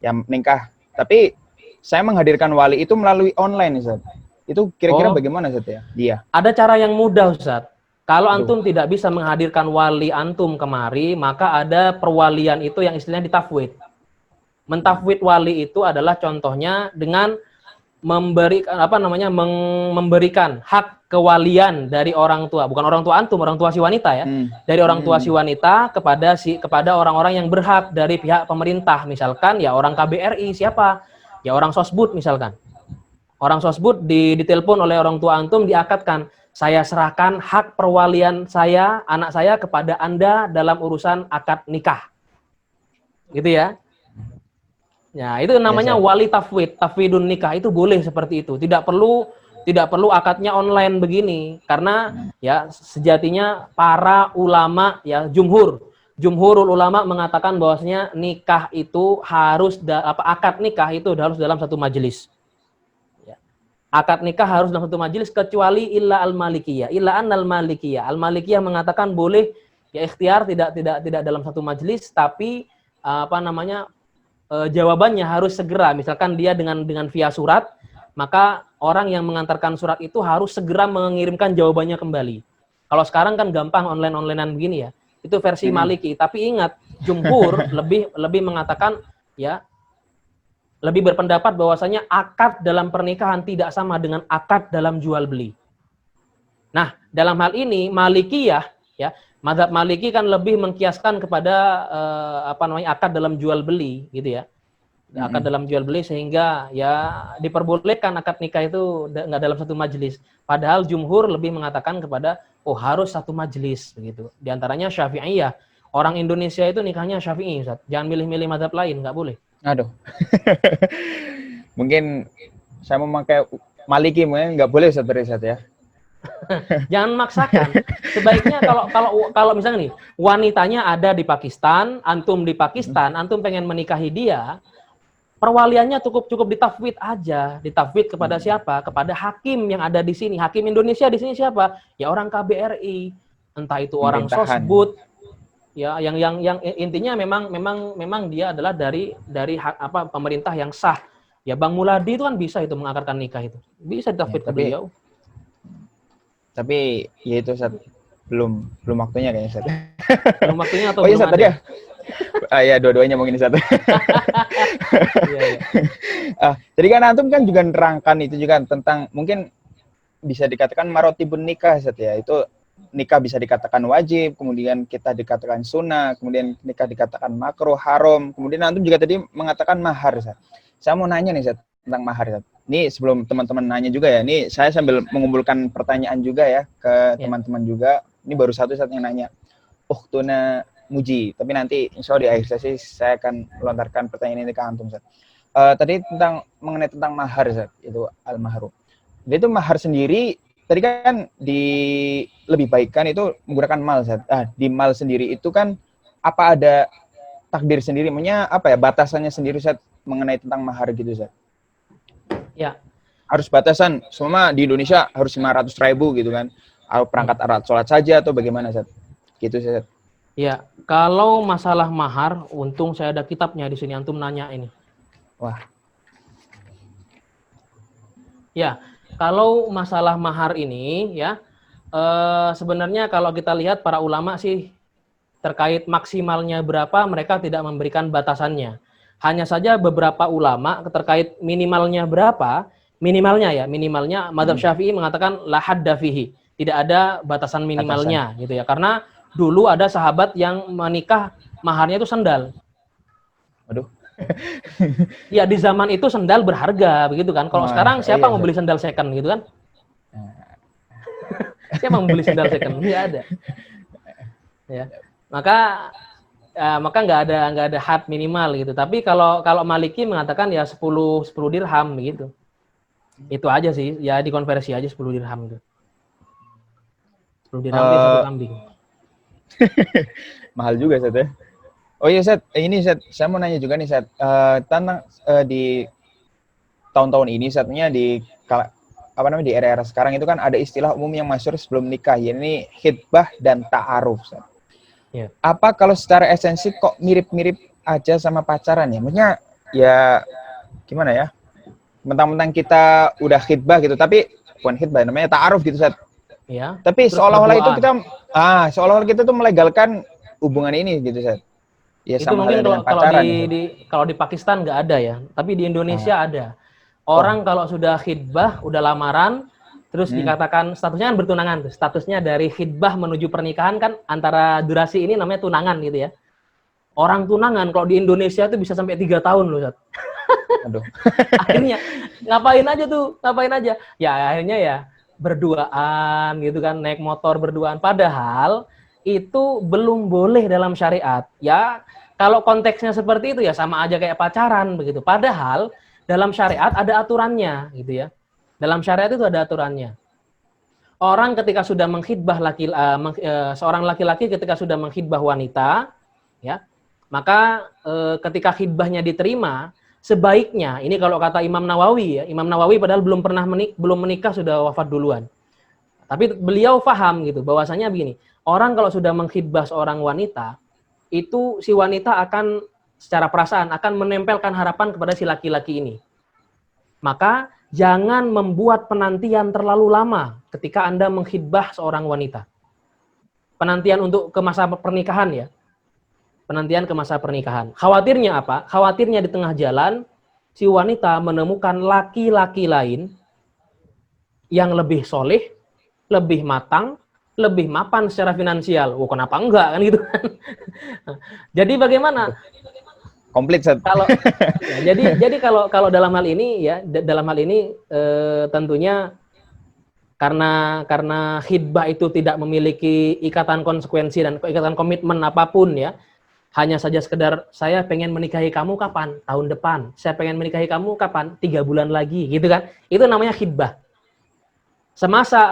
yang nikah. Tapi saya menghadirkan wali itu melalui online Ustaz. Itu kira-kira bagaimana Ustaz ya? Dia. Ada cara yang mudah Ustaz. Kalau antum tidak bisa menghadirkan wali antum kemari, maka ada perwalian itu yang istilahnya ditafwid. Mentafwid wali itu adalah contohnya dengan memberikan hak kewalian dari orang tua, bukan orang tua antum, orang tua si wanita ya. Dari orang tua si wanita kepada orang-orang yang berhak dari pihak pemerintah, misalkan ya orang KBRI siapa? Ya orang Sosbud misalkan. Orang Sosbud ditelepon oleh orang tua antum, diakatkan, saya serahkan hak perwalian saya, anak saya kepada Anda dalam urusan akad nikah. Gitu ya. Ya, itu namanya wali tafwid, tafwidun nikah itu boleh seperti itu. Tidak perlu akadnya online begini karena ya sejatinya para ulama ya jumhurul ulama mengatakan bahwasanya nikah itu harus akad nikah itu harus dalam satu majelis. Ya. Akad nikah harus dalam satu majelis kecuali illa al-malikiyah, illa annal malikiyah. Al-malikiyah mengatakan boleh ya ikhtiar tidak dalam satu majelis tapi jawabannya harus segera. Misalkan dia dengan via surat, maka orang yang mengantarkan surat itu harus segera mengirimkan jawabannya kembali. Kalau sekarang kan gampang online-onlinean begini ya. Itu versi Maliki. Tapi ingat, jumhur lebih mengatakan ya lebih berpendapat bahwasanya akad dalam pernikahan tidak sama dengan akad dalam jual beli. Nah, dalam hal ini Malikiyah ya, mazhab Maliki kan lebih mengkiaskan kepada akad dalam jual beli gitu ya. Akad dalam jual beli sehingga ya diperbolehkan akad nikah itu nggak dalam satu majelis. Padahal jumhur lebih mengatakan kepada harus satu majelis begitu. Di antaranya Syafi'iyah. Orang Indonesia itu nikahnya Syafi'i, Ustaz. Jangan milih-milih mazhab lain, nggak boleh. Aduh. Mungkin saya memakai Maliki mungkin nggak boleh Ustaz ya. Jangan maksakan. Sebaiknya kalau misalnya nih, wanitanya ada di Pakistan, antum di Pakistan, antum pengen menikahi dia, perwaliannya cukup ditafwid aja. Ditafwid kepada siapa? Kepada hakim yang ada di sini. Hakim Indonesia di sini siapa? Ya orang KBRI. Entah itu orang Sosbud. Ya, yang intinya memang dia adalah dari pemerintah yang sah. Ya Bang Muladi itu kan bisa itu mengakarkan nikah itu. Bisa ditafwid ke beliau. Tapi ya itu Ustaz, belum waktunya kayaknya Ustaz. Belum waktunya atau belum Ustaz, ada? Ya dua-duanya mungkin Ustaz. Jadi kan antum kan juga nerangkan itu juga tentang mungkin bisa dikatakan marotibun nikah Ustaz ya. Itu nikah bisa dikatakan wajib, kemudian kita dikatakan sunnah, kemudian nikah dikatakan makruh, haram, kemudian antum juga tadi mengatakan mahar Ustaz. Saya mau nanya nih Ustaz tentang mahar Ustaz. Ini sebelum teman-teman nanya juga ya, ini saya sambil mengumpulkan pertanyaan juga ya ke teman-teman juga. Ini baru satu Ustaz yang nanya. Ukhtuna Muji, tapi nanti insya Allah di akhir sesi saya akan melontarkan pertanyaan ini ke antum Ustaz. Tadi mengenai tentang mahar Ustaz, itu al-mahru. Jadi itu mahar sendiri, tadi kan lebih baik kan itu menggunakan mal Ustaz. Di mal sendiri itu kan apa ada takdir sendiri, maksudnya apa ya batasannya sendiri Ustaz mengenai tentang mahar gitu Ustaz? Ya. Harus batasan, semua di Indonesia harus 500.000 gitu kan. Atau perangkat alat sholat saja atau bagaimana Ustaz? Gitu Ustaz. Ya, kalau masalah mahar, untung saya ada kitabnya di sini, antum nanya ini. Wah. Ya, kalau masalah mahar ini ya, sebenarnya kalau kita lihat para ulama sih terkait maksimalnya berapa, mereka tidak memberikan batasannya. Hanya saja beberapa ulama terkait minimalnya berapa, minimalnya mazhab Syafi'i mengatakan la hadda fihi, tidak ada batasan minimalnya gitu ya. Karena dulu ada sahabat yang menikah maharnya itu sandal. Waduh. Ya di zaman itu sandal berharga begitu kan. Kalau sekarang siapa mau beli sandal second gitu kan? Siapa mau beli sandal second? Tidak ada. Ya. Maka nggak ada had minimal gitu. Tapi kalau Maliki mengatakan ya 10 dirham begitu. Itu aja sih, ya dikonversi aja 10 dirham gitu. 10 dirham itu satu kambing. Mahal juga Ustaz ya. Oh iya Ustaz, ini Ustaz, saya mau nanya juga nih Ustaz, tentang di tahun-tahun ini Ustaznya di era-era sekarang itu kan ada istilah umum yang masyhur sebelum nikah, yakni khitbah dan ta'aruf Ustaz. Ya. Apa kalau secara esensi kok mirip-mirip aja sama pacaran ya? Maksudnya ya gimana ya? Mentang-mentang kita udah khitbah gitu, tapi bukan khitbah, namanya ta'aruf gitu Ustaz. Ya. Tapi seolah-olah itu seolah-olah kita tuh melegalkan hubungan ini gitu Ustaz. Ya, itu mungkin kalau di Pakistan nggak ada ya, tapi di Indonesia ada. Orang kalau sudah khitbah, udah lamaran, terus dikatakan statusnya kan bertunangan, statusnya dari khitbah menuju pernikahan kan antara durasi ini namanya tunangan gitu ya. Orang tunangan kalau di Indonesia itu bisa sampai 3 tahun loh, Ustaz. Aduh. Akhirnya ngapain aja? Ya akhirnya ya berduaan gitu kan, naik motor berduaan. Padahal itu belum boleh dalam syariat. Ya kalau konteksnya seperti itu ya sama aja kayak pacaran begitu. Padahal dalam syariat ada aturannya gitu ya. Dalam syariat itu ada aturannya. Orang ketika sudah mengkhitbah seorang laki-laki ketika sudah mengkhitbah wanita, ya, maka ketika khitbahnya diterima, sebaiknya ini kalau kata Imam Nawawi ya, Imam Nawawi padahal belum menikah sudah wafat duluan. Tapi beliau paham gitu bahwasanya begini, orang kalau sudah mengkhitbah seorang wanita, itu si wanita akan secara perasaan akan menempelkan harapan kepada si laki-laki ini. Maka jangan membuat penantian terlalu lama ketika Anda mengkhitbah seorang wanita. Penantian untuk ke masa pernikahan ya. Penantian ke masa pernikahan. Khawatirnya apa? Khawatirnya di tengah jalan si wanita menemukan laki-laki lain yang lebih soleh, lebih matang, lebih mapan secara finansial. Oh, kenapa enggak kan gitu kan? Jadi bagaimana? Komplit, Ustaz. Kalau ya, jadi kalau dalam hal ini ya, dalam hal ini tentunya karena khidbah itu tidak memiliki ikatan konsekuensi dan ikatan komitmen apapun ya. Hanya saja sekedar saya pengen menikahi kamu kapan? Tahun depan. Saya pengen menikahi kamu kapan? 3 bulan lagi, gitu kan? Itu namanya khidbah.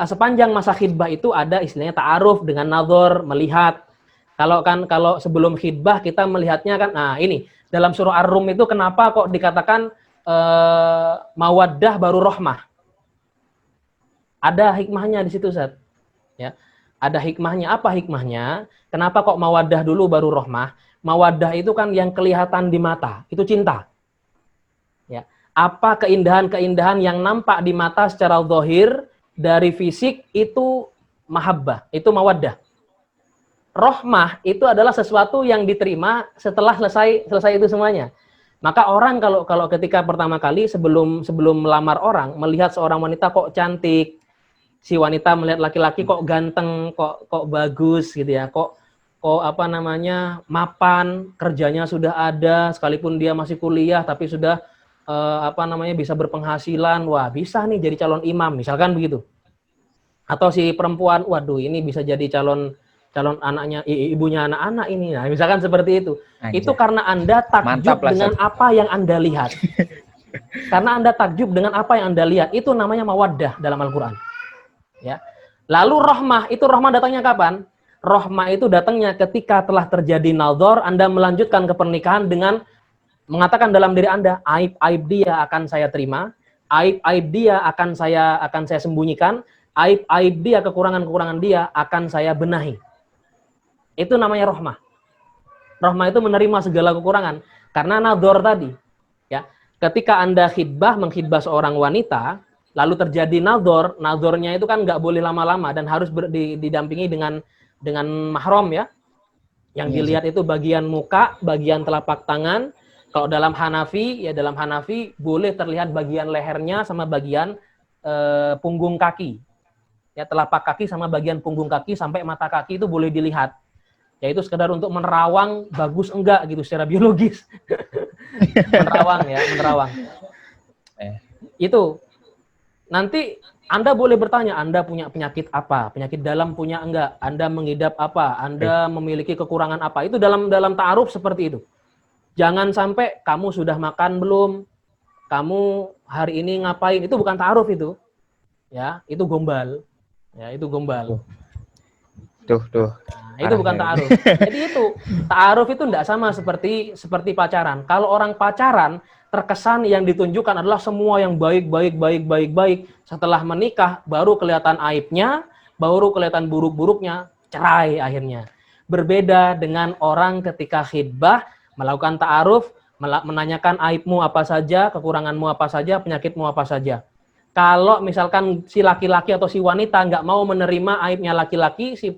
Sepanjang masa khidbah itu ada istilahnya ta'aruf dengan nazar, melihat. Kalau sebelum khidbah kita melihatnya kan, nah ini dalam surah Ar-Rum itu kenapa kok dikatakan mawaddah baru rahmah? Ada hikmahnya di situ, Ustaz. Ya. Ada hikmahnya. Apa hikmahnya? Kenapa kok mawaddah dulu baru rahmah? Mawaddah itu kan yang kelihatan di mata, itu cinta. Ya. Apa keindahan-keindahan yang nampak di mata secara zahir dari fisik itu mahabbah, itu mawaddah. Rahmah itu adalah sesuatu yang diterima setelah selesai itu semuanya. Maka orang kalau ketika pertama kali sebelum melamar orang melihat seorang wanita kok cantik, si wanita melihat laki-laki kok ganteng, kok bagus gitu ya, kok apa namanya mapan, kerjanya sudah ada, sekalipun dia masih kuliah tapi sudah apa namanya bisa berpenghasilan, wah bisa nih jadi calon imam misalkan begitu. Atau si perempuan, waduh ini bisa jadi calon anaknya, ibunya anak-anak ini, nah misalkan seperti itu. Anjay. Itu karena Anda takjub dengan apa yang Anda lihat. Karena Anda takjub dengan apa yang Anda lihat, itu namanya mawaddah dalam Al-Quran. Ya. Lalu rahmah, itu rahmah datangnya kapan? Rahmah itu datangnya ketika telah terjadi nazar, Anda melanjutkan ke pernikahan dengan mengatakan dalam diri Anda, aib-aib dia akan saya terima, aib-aib dia akan saya sembunyikan, aib-aib dia, kekurangan-kekurangan dia akan saya benahi. Itu namanya rahmah. Rahmah itu menerima segala kekurangan karena nazar tadi. Ya, ketika Anda mengkhidbah seorang wanita, lalu terjadi nazarnya itu kan nggak boleh lama-lama dan harus didampingi dengan mahram ya. Yang dilihat itu bagian muka, bagian telapak tangan. Kalau dalam Hanafi boleh terlihat bagian lehernya sama bagian punggung kaki. Ya, telapak kaki sama bagian punggung kaki sampai mata kaki itu boleh dilihat. Yaitu sekedar untuk menerawang bagus enggak gitu secara biologis. menerawang. Itu. Nanti Anda boleh bertanya, Anda punya penyakit apa? Penyakit dalam punya enggak? Anda mengidap apa? Anda memiliki kekurangan apa? Itu dalam ta'aruf seperti itu. Jangan sampai kamu sudah makan belum? Kamu hari ini ngapain? Itu bukan ta'aruf itu. Ya, itu gombal. Ya, itu gombal. Tuh. Nah, itu bukan ta'aruf. Jadi itu ta'aruf itu enggak sama seperti pacaran. Kalau orang pacaran terkesan yang ditunjukkan adalah semua yang baik. Setelah menikah baru kelihatan aibnya, baru kelihatan buruk-buruknya, cerai akhirnya. Berbeda dengan orang ketika khidbah melakukan ta'aruf, menanyakan aibmu apa saja, kekuranganmu apa saja, penyakitmu apa saja. Kalau misalkan si laki-laki atau si wanita nggak mau menerima aibnya laki-laki, si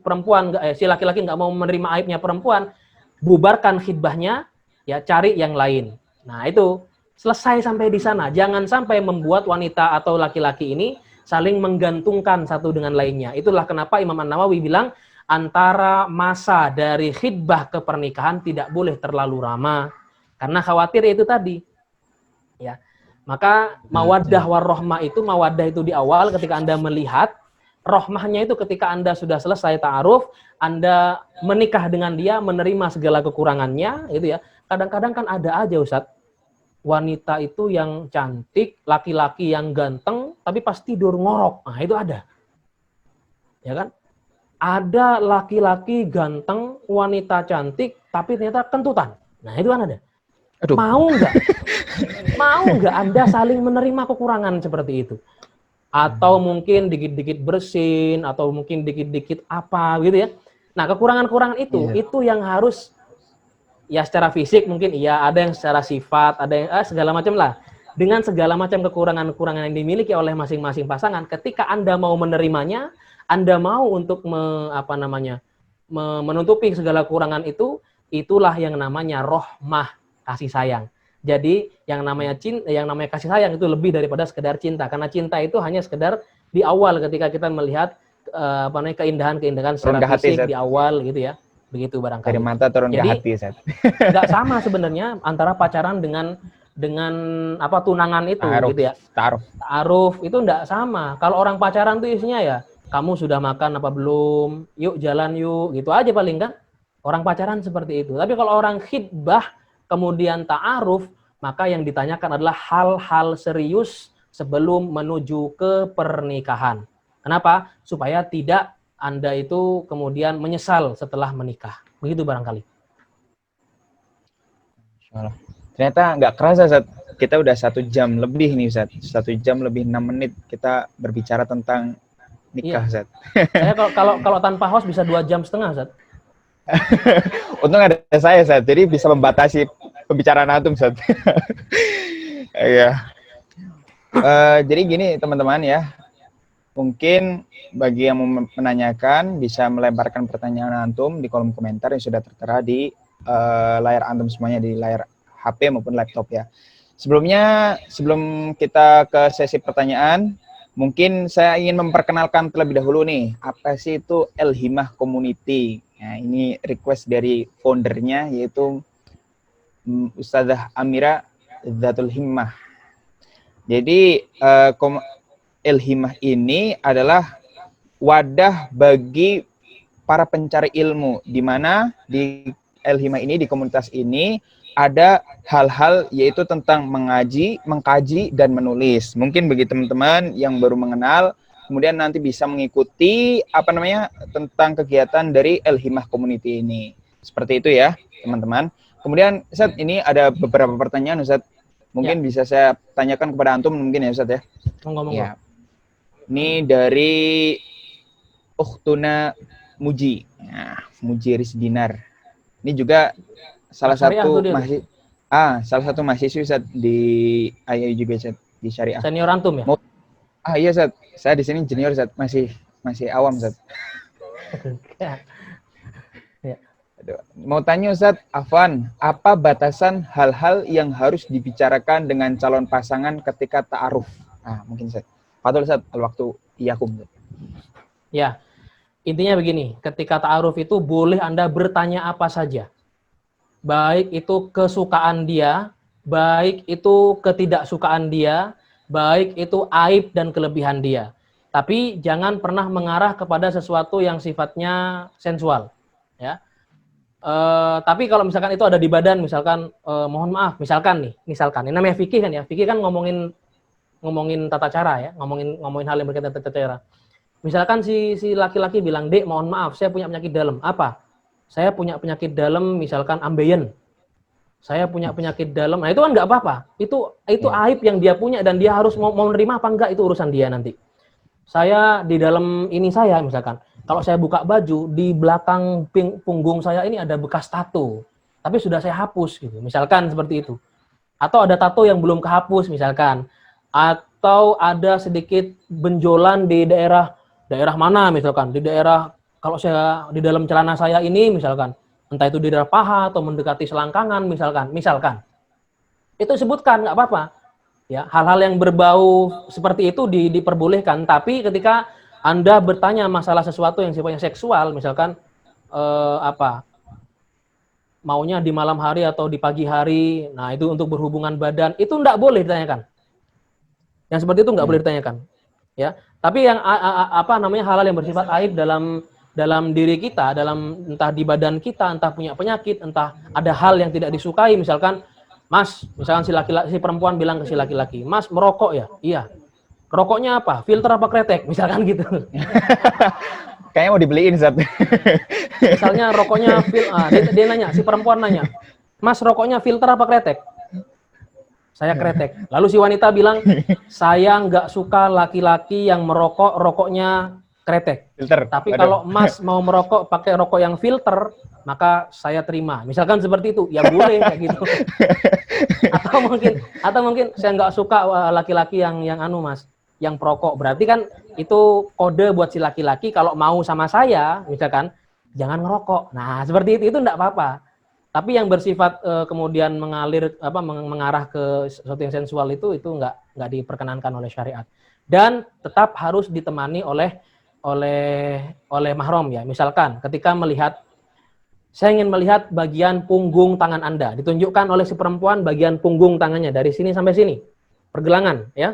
laki-laki nggak mau menerima aibnya perempuan, bubarkan khidbahnya, ya cari yang lain. Nah itu selesai sampai di sana. Jangan sampai membuat wanita atau laki-laki ini saling menggantungkan satu dengan lainnya. Itulah kenapa Imam An-Nawawi bilang antara masa dari khidbah ke pernikahan tidak boleh terlalu lama, karena khawatir itu tadi. Ya. Maka mawaddah warahmah itu, mawaddah itu di awal ketika Anda melihat, rahmahnya itu ketika Anda sudah selesai ta'aruf, Anda menikah dengan dia, menerima segala kekurangannya, gitu ya. Kadang-kadang kan ada aja Ustadz, wanita itu yang cantik, laki-laki yang ganteng, tapi pas tidur ngorok. Nah, itu ada. Ya kan? Ada laki-laki ganteng, wanita cantik, tapi ternyata kentutan. Nah, itu kan ada. Aduh. Mau nggak Anda saling menerima kekurangan seperti itu? Atau mungkin dikit-dikit bersin, atau mungkin dikit-dikit apa gitu ya. Nah, kekurangan-kekurangan itu yang harus, ya secara fisik mungkin iya, ada yang secara sifat, ada yang segala macam lah. Dengan segala macam kekurangan-kekurangan yang dimiliki oleh masing-masing pasangan, ketika Anda mau menerimanya, Anda mau untuk menutupi segala kekurangan itu, itulah yang namanya rahmah, kasih sayang. Jadi yang namanya kasih sayang itu lebih daripada sekedar cinta, karena cinta itu hanya sekedar di awal ketika kita melihat apa namanya, keindahan-keindahan Turun secara ke hati, fisik Ustaz. di awal gitu ya. Begitu Dari barangkali. mata turun ke Jadi hati, Ustaz. nggak sama sebenarnya antara pacaran dengan apa tunangan itu Ta'aruf, gitu ya. ta'aruf. Ta'aruf itu nggak sama. Kalau orang pacaran tuh isinya ya, kamu sudah makan apa belum? Yuk jalan yuk, gitu aja paling kan. Orang pacaran seperti itu. Tapi kalau orang khitbah kemudian ta'aruf, maka yang ditanyakan adalah hal-hal serius sebelum menuju ke pernikahan. Kenapa? Supaya tidak Anda itu kemudian menyesal setelah menikah. Begitu barangkali. Insyaallah. Ternyata nggak kerasa, Ustaz. Kita udah 1 jam lebih nih, Ustaz. 1 jam lebih 6 menit kita berbicara tentang nikah, Iya. Ustaz. Saya kalau tanpa host bisa 2,5 jam, Ustaz. Untung ada saya, Ustaz. Jadi bisa membatasi pembicaraan antum, Ustaz. Iya. Jadi gini, teman-teman ya. Mungkin bagi yang mau menanyakan bisa melemparkan pertanyaan antum di kolom komentar yang sudah tertera di layar antum semuanya, di layar HP maupun laptop ya. Sebelumnya, sebelum kita ke sesi pertanyaan, mungkin saya ingin memperkenalkan terlebih dahulu nih, apa sih itu El-Himah Community. Nah, ini request dari foundernya, yaitu Ustazah Amira Zatul Himmah. Jadi, El-Himah ini adalah wadah bagi para pencari ilmu, di mana di El-Himah ini, di komunitas ini, ada hal-hal yaitu tentang mengaji, mengkaji, dan menulis. Mungkin bagi teman-teman yang baru mengenal, kemudian nanti bisa mengikuti tentang kegiatan dari El-Himah Community ini. Seperti itu ya, teman-teman. Kemudian, Ustaz, ini ada beberapa pertanyaan, Ustaz. Mungkin bisa saya tanyakan kepada antum mungkin ya, Ustaz ya. Monggo. Ya. Ini dari Ukhtuna Muji. Nah, Muji Rizdinar. Ini juga salah satu mahasiswi Ustaz di IAI juga, Ustaz, di Syariah. Senior antum ya? Iya, Ustaz. Saya di sini junior, Ustaz. Masih awam, Ustaz. Ya. Mau tanya, Ustaz, Afwan, apa batasan hal-hal yang harus dibicarakan dengan calon pasangan ketika ta'aruf? Nah, mungkin, Ustaz. Fadhol, Ustaz, al-waktu iyakum. Ya, intinya begini, ketika ta'aruf itu boleh Anda bertanya apa saja. Baik itu kesukaan dia, baik itu ketidaksukaan dia, baik itu aib dan kelebihan dia. Tapi jangan pernah mengarah kepada sesuatu yang sifatnya sensual. Ya. Tapi kalau misalkan itu ada di badan, misalkan mohon maaf, misalkan ini namanya fikih kan ya. Fikih kan ngomongin tata cara ya, ngomongin hal yang berkaitan tata cara. Misalkan si laki-laki bilang, "Dek, mohon maaf, saya punya penyakit dalam." Apa? Saya punya penyakit dalam, misalkan ambeien. Saya punya penyakit dalam. Nah, itu kan nggak apa-apa. Itu aib yang dia punya dan dia harus mau menerima apa enggak, itu urusan dia nanti. Saya di dalam ini saya misalkan, kalau saya buka baju, di belakang punggung saya ini ada bekas tato. Tapi sudah saya hapus gitu. Misalkan seperti itu. Atau ada tato yang belum kehapus misalkan. Atau ada sedikit benjolan di daerah mana misalkan, di daerah, kalau saya di dalam celana saya ini misalkan, entah itu di daerah paha atau mendekati selangkangan misalkan, itu sebutkan, nggak apa-apa. Ya, hal-hal yang berbau seperti itu diperbolehkan. Tapi ketika Anda bertanya masalah sesuatu yang sifatnya seksual, misalkan maunya di malam hari atau di pagi hari, nah itu untuk berhubungan badan, itu nggak boleh ditanyakan. Yang seperti itu nggak boleh ditanyakan. Ya, tapi yang hal-hal yang bersifat aib dalam diri kita, dalam entah di badan kita, entah punya penyakit, entah ada hal yang tidak disukai, misalkan, Mas, misalkan si perempuan bilang ke si laki-laki, "Mas, merokok ya?" "Iya." "Rokoknya apa? Filter apa kretek?" Misalkan gitu. Kayaknya mau dibeliin, Ustaz. Misalnya rokoknya dia nanya, si perempuan nanya, "Mas, rokoknya filter apa kretek?" "Saya kretek." Lalu si wanita bilang, "Saya nggak suka laki-laki yang merokok rokoknya kretek. Filter. Tapi kalau Mas mau merokok pakai rokok yang filter, maka saya terima." Misalkan seperti itu, ya boleh kayak gitu. Atau mungkin saya nggak suka laki-laki yang Mas, yang perokok. Berarti kan itu kode buat si laki-laki kalau mau sama saya, misalkan, jangan ngerokok. Nah, seperti itu enggak apa-apa. Tapi yang bersifat kemudian mengarah ke sesuatu yang sensual itu enggak diperkenankan oleh syariat. Dan tetap harus ditemani oleh oleh mahram ya. Misalkan ketika saya ingin melihat bagian punggung tangan Anda, ditunjukkan oleh si perempuan bagian punggung tangannya dari sini sampai sini, pergelangan ya,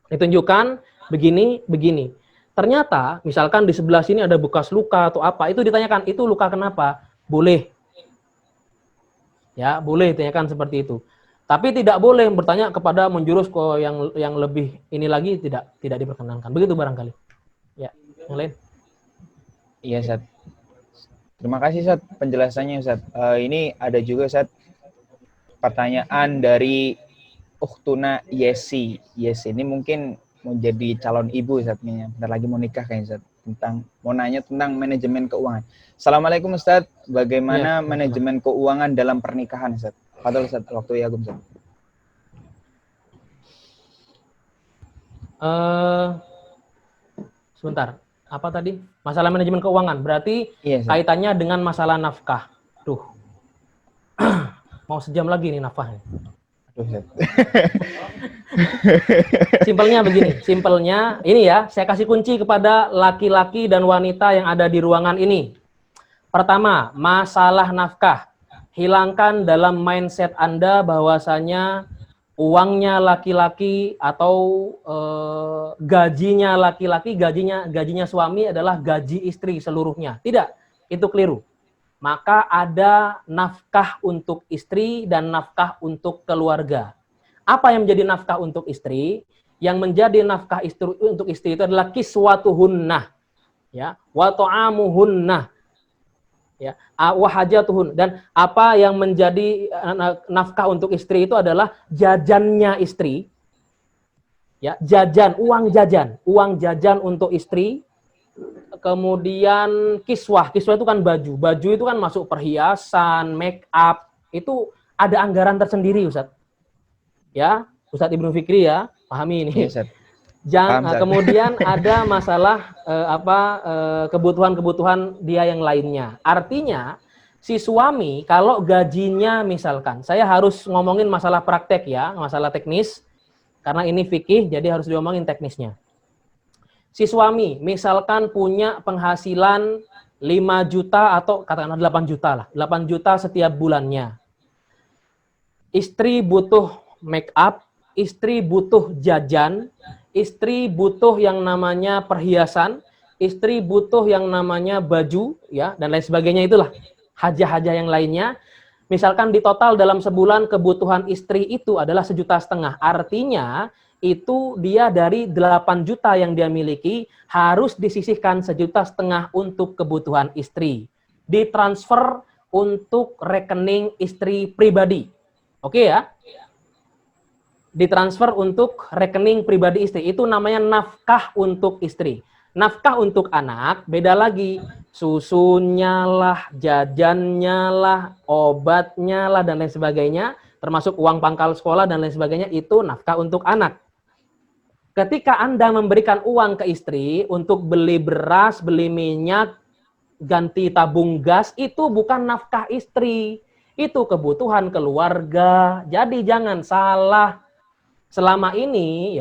ditunjukkan begini, begini. Ternyata misalkan di sebelah sini ada bekas luka atau apa, itu ditanyakan, itu luka kenapa? Boleh, ya boleh ditanyakan seperti itu. Tapi tidak boleh bertanya kepada menjurus ke yang lebih ini lagi, tidak diperkenankan. Begitu barangkali. Ya, yang lain. Iya, Ustaz. Terima kasih, Ustaz, penjelasannya, Ustaz. Ini ada juga, Ustaz, pertanyaan dari Ukhtuna Yesi. Yesi ini mungkin mau jadi calon ibu, Ustaz. Bentar lagi mau nikah kayaknya, Ustaz. Mau nanya tentang manajemen keuangan. Assalamualaikum, Ustaz. Bagaimana manajemen keuangan dalam pernikahan, Ustaz? Fadhol, Ustaz. Waktu ya, Ustaz. Sebentar. Apa tadi? Masalah manajemen keuangan. Berarti iya, kaitannya dengan masalah nafkah. Duh. Mau sejam lagi nih nafkahnya. Aduh, Simpelnya begini. Simpelnya ini ya, saya kasih kunci kepada laki-laki dan wanita yang ada di ruangan ini. Pertama, masalah nafkah. Hilangkan dalam mindset Anda bahwasanya uangnya laki-laki atau gajinya laki-laki, gajinya suami adalah gaji istri seluruhnya. Tidak, itu keliru. Maka ada nafkah untuk istri dan nafkah untuk keluarga. Apa yang menjadi nafkah untuk istri? Yang menjadi nafkah istri untuk istri itu adalah kiswatuhunnah, ya, wa ta'amuhunnah, ya, wa hajatuhun. Dan apa yang menjadi nafkah untuk istri itu adalah jajannya istri, ya, uang jajan untuk istri. Kemudian kiswah itu kan baju itu kan masuk perhiasan, make up, itu ada anggaran tersendiri, Ustadz, ya, Ustadz Ibnu Fikri ya, pahami ini. Yes, kemudian ada masalah kebutuhan dia yang lainnya. Artinya si suami kalau gajinya misalkan, saya harus ngomongin masalah praktek ya, masalah teknis, karena ini fikih jadi harus diomongin teknisnya. Si suami misalkan punya penghasilan 5 juta atau katakanlah 8 juta lah, 8 juta setiap bulannya. Istri butuh make up, istri butuh jajan, istri butuh yang namanya perhiasan, istri butuh yang namanya baju, ya, dan lain sebagainya, itulah hajah-hajah yang lainnya. Misalkan di total dalam sebulan kebutuhan istri itu adalah 1,5 juta. Artinya itu dia dari 8 juta yang dia miliki harus disisihkan 1,5 juta untuk kebutuhan istri. Ditransfer untuk rekening istri pribadi. Oke ya? Ditransfer untuk rekening pribadi istri. Itu namanya nafkah untuk istri. Nafkah untuk anak beda lagi. Susunya lah, jajannya lah, obatnya lah, dan lain sebagainya. Termasuk uang pangkal sekolah dan lain sebagainya. Itu nafkah untuk anak. Ketika Anda memberikan uang ke istri untuk beli beras, beli minyak, ganti tabung gas, itu bukan nafkah istri. Itu kebutuhan keluarga. Jadi jangan salah. Selama ini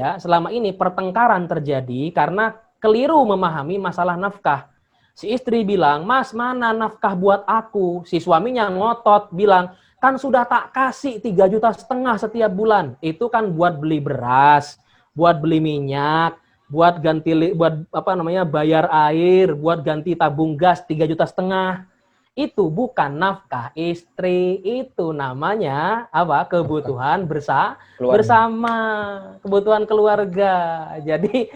pertengkaran terjadi karena keliru memahami masalah nafkah. Si istri bilang, "Mas, mana nafkah buat aku?" Si suaminya ngotot bilang, "Kan sudah tak kasih 3,5 juta setiap bulan." Itu kan buat beli beras, buat beli minyak, buat bayar air, buat ganti tabung gas 3,5 juta. Itu bukan nafkah istri, itu namanya apa? Kebutuhan bersama, kebutuhan keluarga. Jadi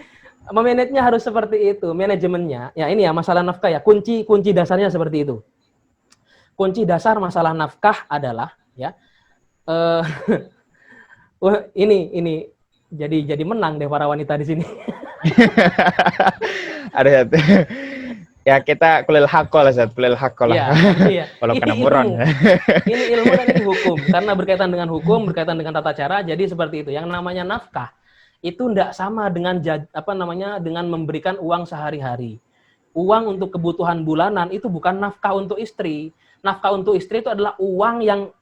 memanajenya harus seperti itu, manajemennya. Ya ini ya masalah nafkah ya. Kunci dasarnya seperti itu. Kunci dasar masalah nafkah adalah ya. Ini jadi menang deh para wanita di sini. Ada ya, kita kulil hakol lah. Iya. Kalau kena muron. Ini ilmu dan ini hukum. Karena berkaitan dengan hukum, berkaitan dengan tata cara, jadi seperti itu. Yang namanya nafkah itu tidak sama dengan dengan memberikan uang sehari-hari. Uang untuk kebutuhan bulanan itu bukan nafkah untuk istri. Nafkah untuk istri itu adalah uang yang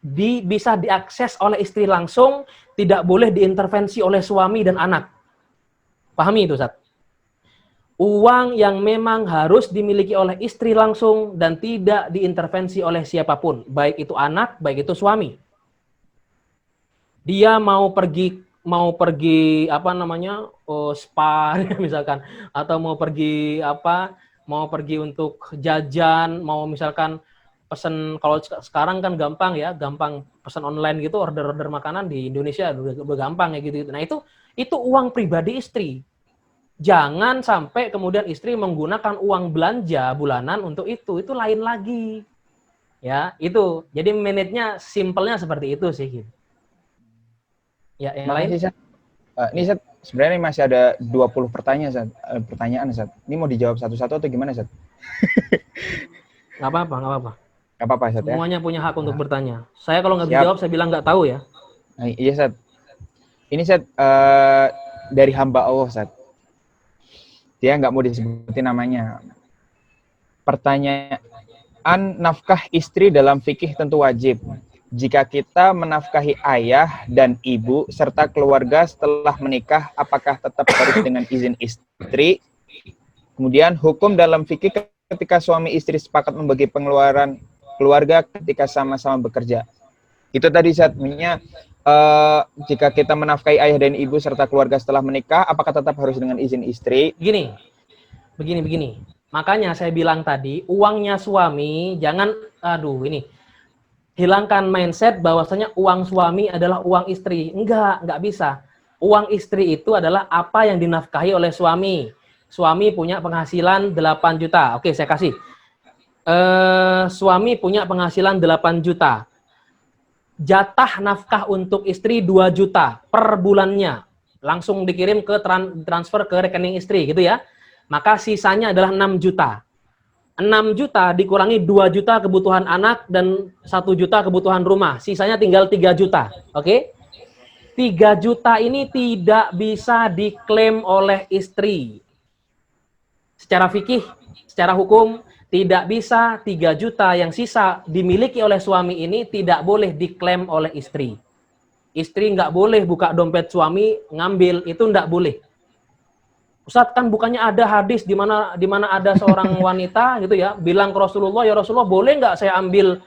bisa diakses oleh istri langsung, tidak boleh diintervensi oleh suami dan anak. Pahami itu, Ustaz? uang yang memang harus dimiliki oleh istri langsung dan tidak diintervensi oleh siapapun, baik itu anak, baik itu suami. Dia mau pergi apa namanya, spa misalkan, atau mau pergi untuk jajan, mau misalkan pesen, kalau sekarang kan gampang ya, gampang pesan online gitu, order makanan di Indonesia udah gampang ya gitu. Nah itu uang pribadi istri. Jangan sampai kemudian istri menggunakan uang belanja bulanan untuk itu lain lagi. Ya, itu. Jadi menitnya simpelnya seperti itu sih gitu. Ya, yang lain? Makasih, Sat. Ini Sat, sebenarnya masih ada 20 pertanyaan, Sat. Ini mau dijawab satu-satu atau gimana, Sat? Nggak apa-apa. Nggak apa-apa, Sat, ya? Semuanya punya hak untuk bertanya. Saya kalau nggak Siap. dijawab, saya bilang nggak tahu ya. Nah, iya, Sat. Ini, Sat, dari hamba Allah, Sat. Dia nggak mau disebutin namanya. Pertanyaan, nafkah istri dalam fikih tentu wajib. Jika kita menafkahi ayah dan ibu serta keluarga setelah menikah, apakah tetap harus dengan izin istri? Kemudian, hukum dalam fikih ketika suami istri sepakat membagi pengeluaran keluarga ketika sama-sama bekerja. Itu tadi saatnya, jika kita menafkahi ayah dan ibu serta keluarga setelah menikah, apakah tetap harus dengan izin istri? Begini. Makanya saya bilang tadi, uangnya suami, jangan, hilangkan mindset bahwasanya uang suami adalah uang istri. Enggak bisa. Uang istri itu adalah apa yang dinafkahi oleh suami. Suami punya penghasilan 8 juta. Oke, saya kasih. Suami punya penghasilan 8 juta. Jatah nafkah untuk istri 2 juta per bulannya. Langsung dikirim ke transfer ke rekening istri gitu ya. Maka sisanya adalah 6 juta. 6 juta dikurangi 2 juta kebutuhan anak dan 1 juta kebutuhan rumah. Sisanya tinggal 3 juta. Oke? 3 juta ini tidak bisa diklaim oleh istri. Secara fikih, secara hukum, tidak bisa 3 juta yang sisa dimiliki oleh suami ini tidak boleh diklaim oleh istri. Istri nggak boleh buka dompet suami, ngambil, itu nggak boleh. Ustadz, kan bukannya ada hadis di mana ada seorang wanita gitu ya, bilang ke Rasulullah, ya Rasulullah, boleh nggak saya ambil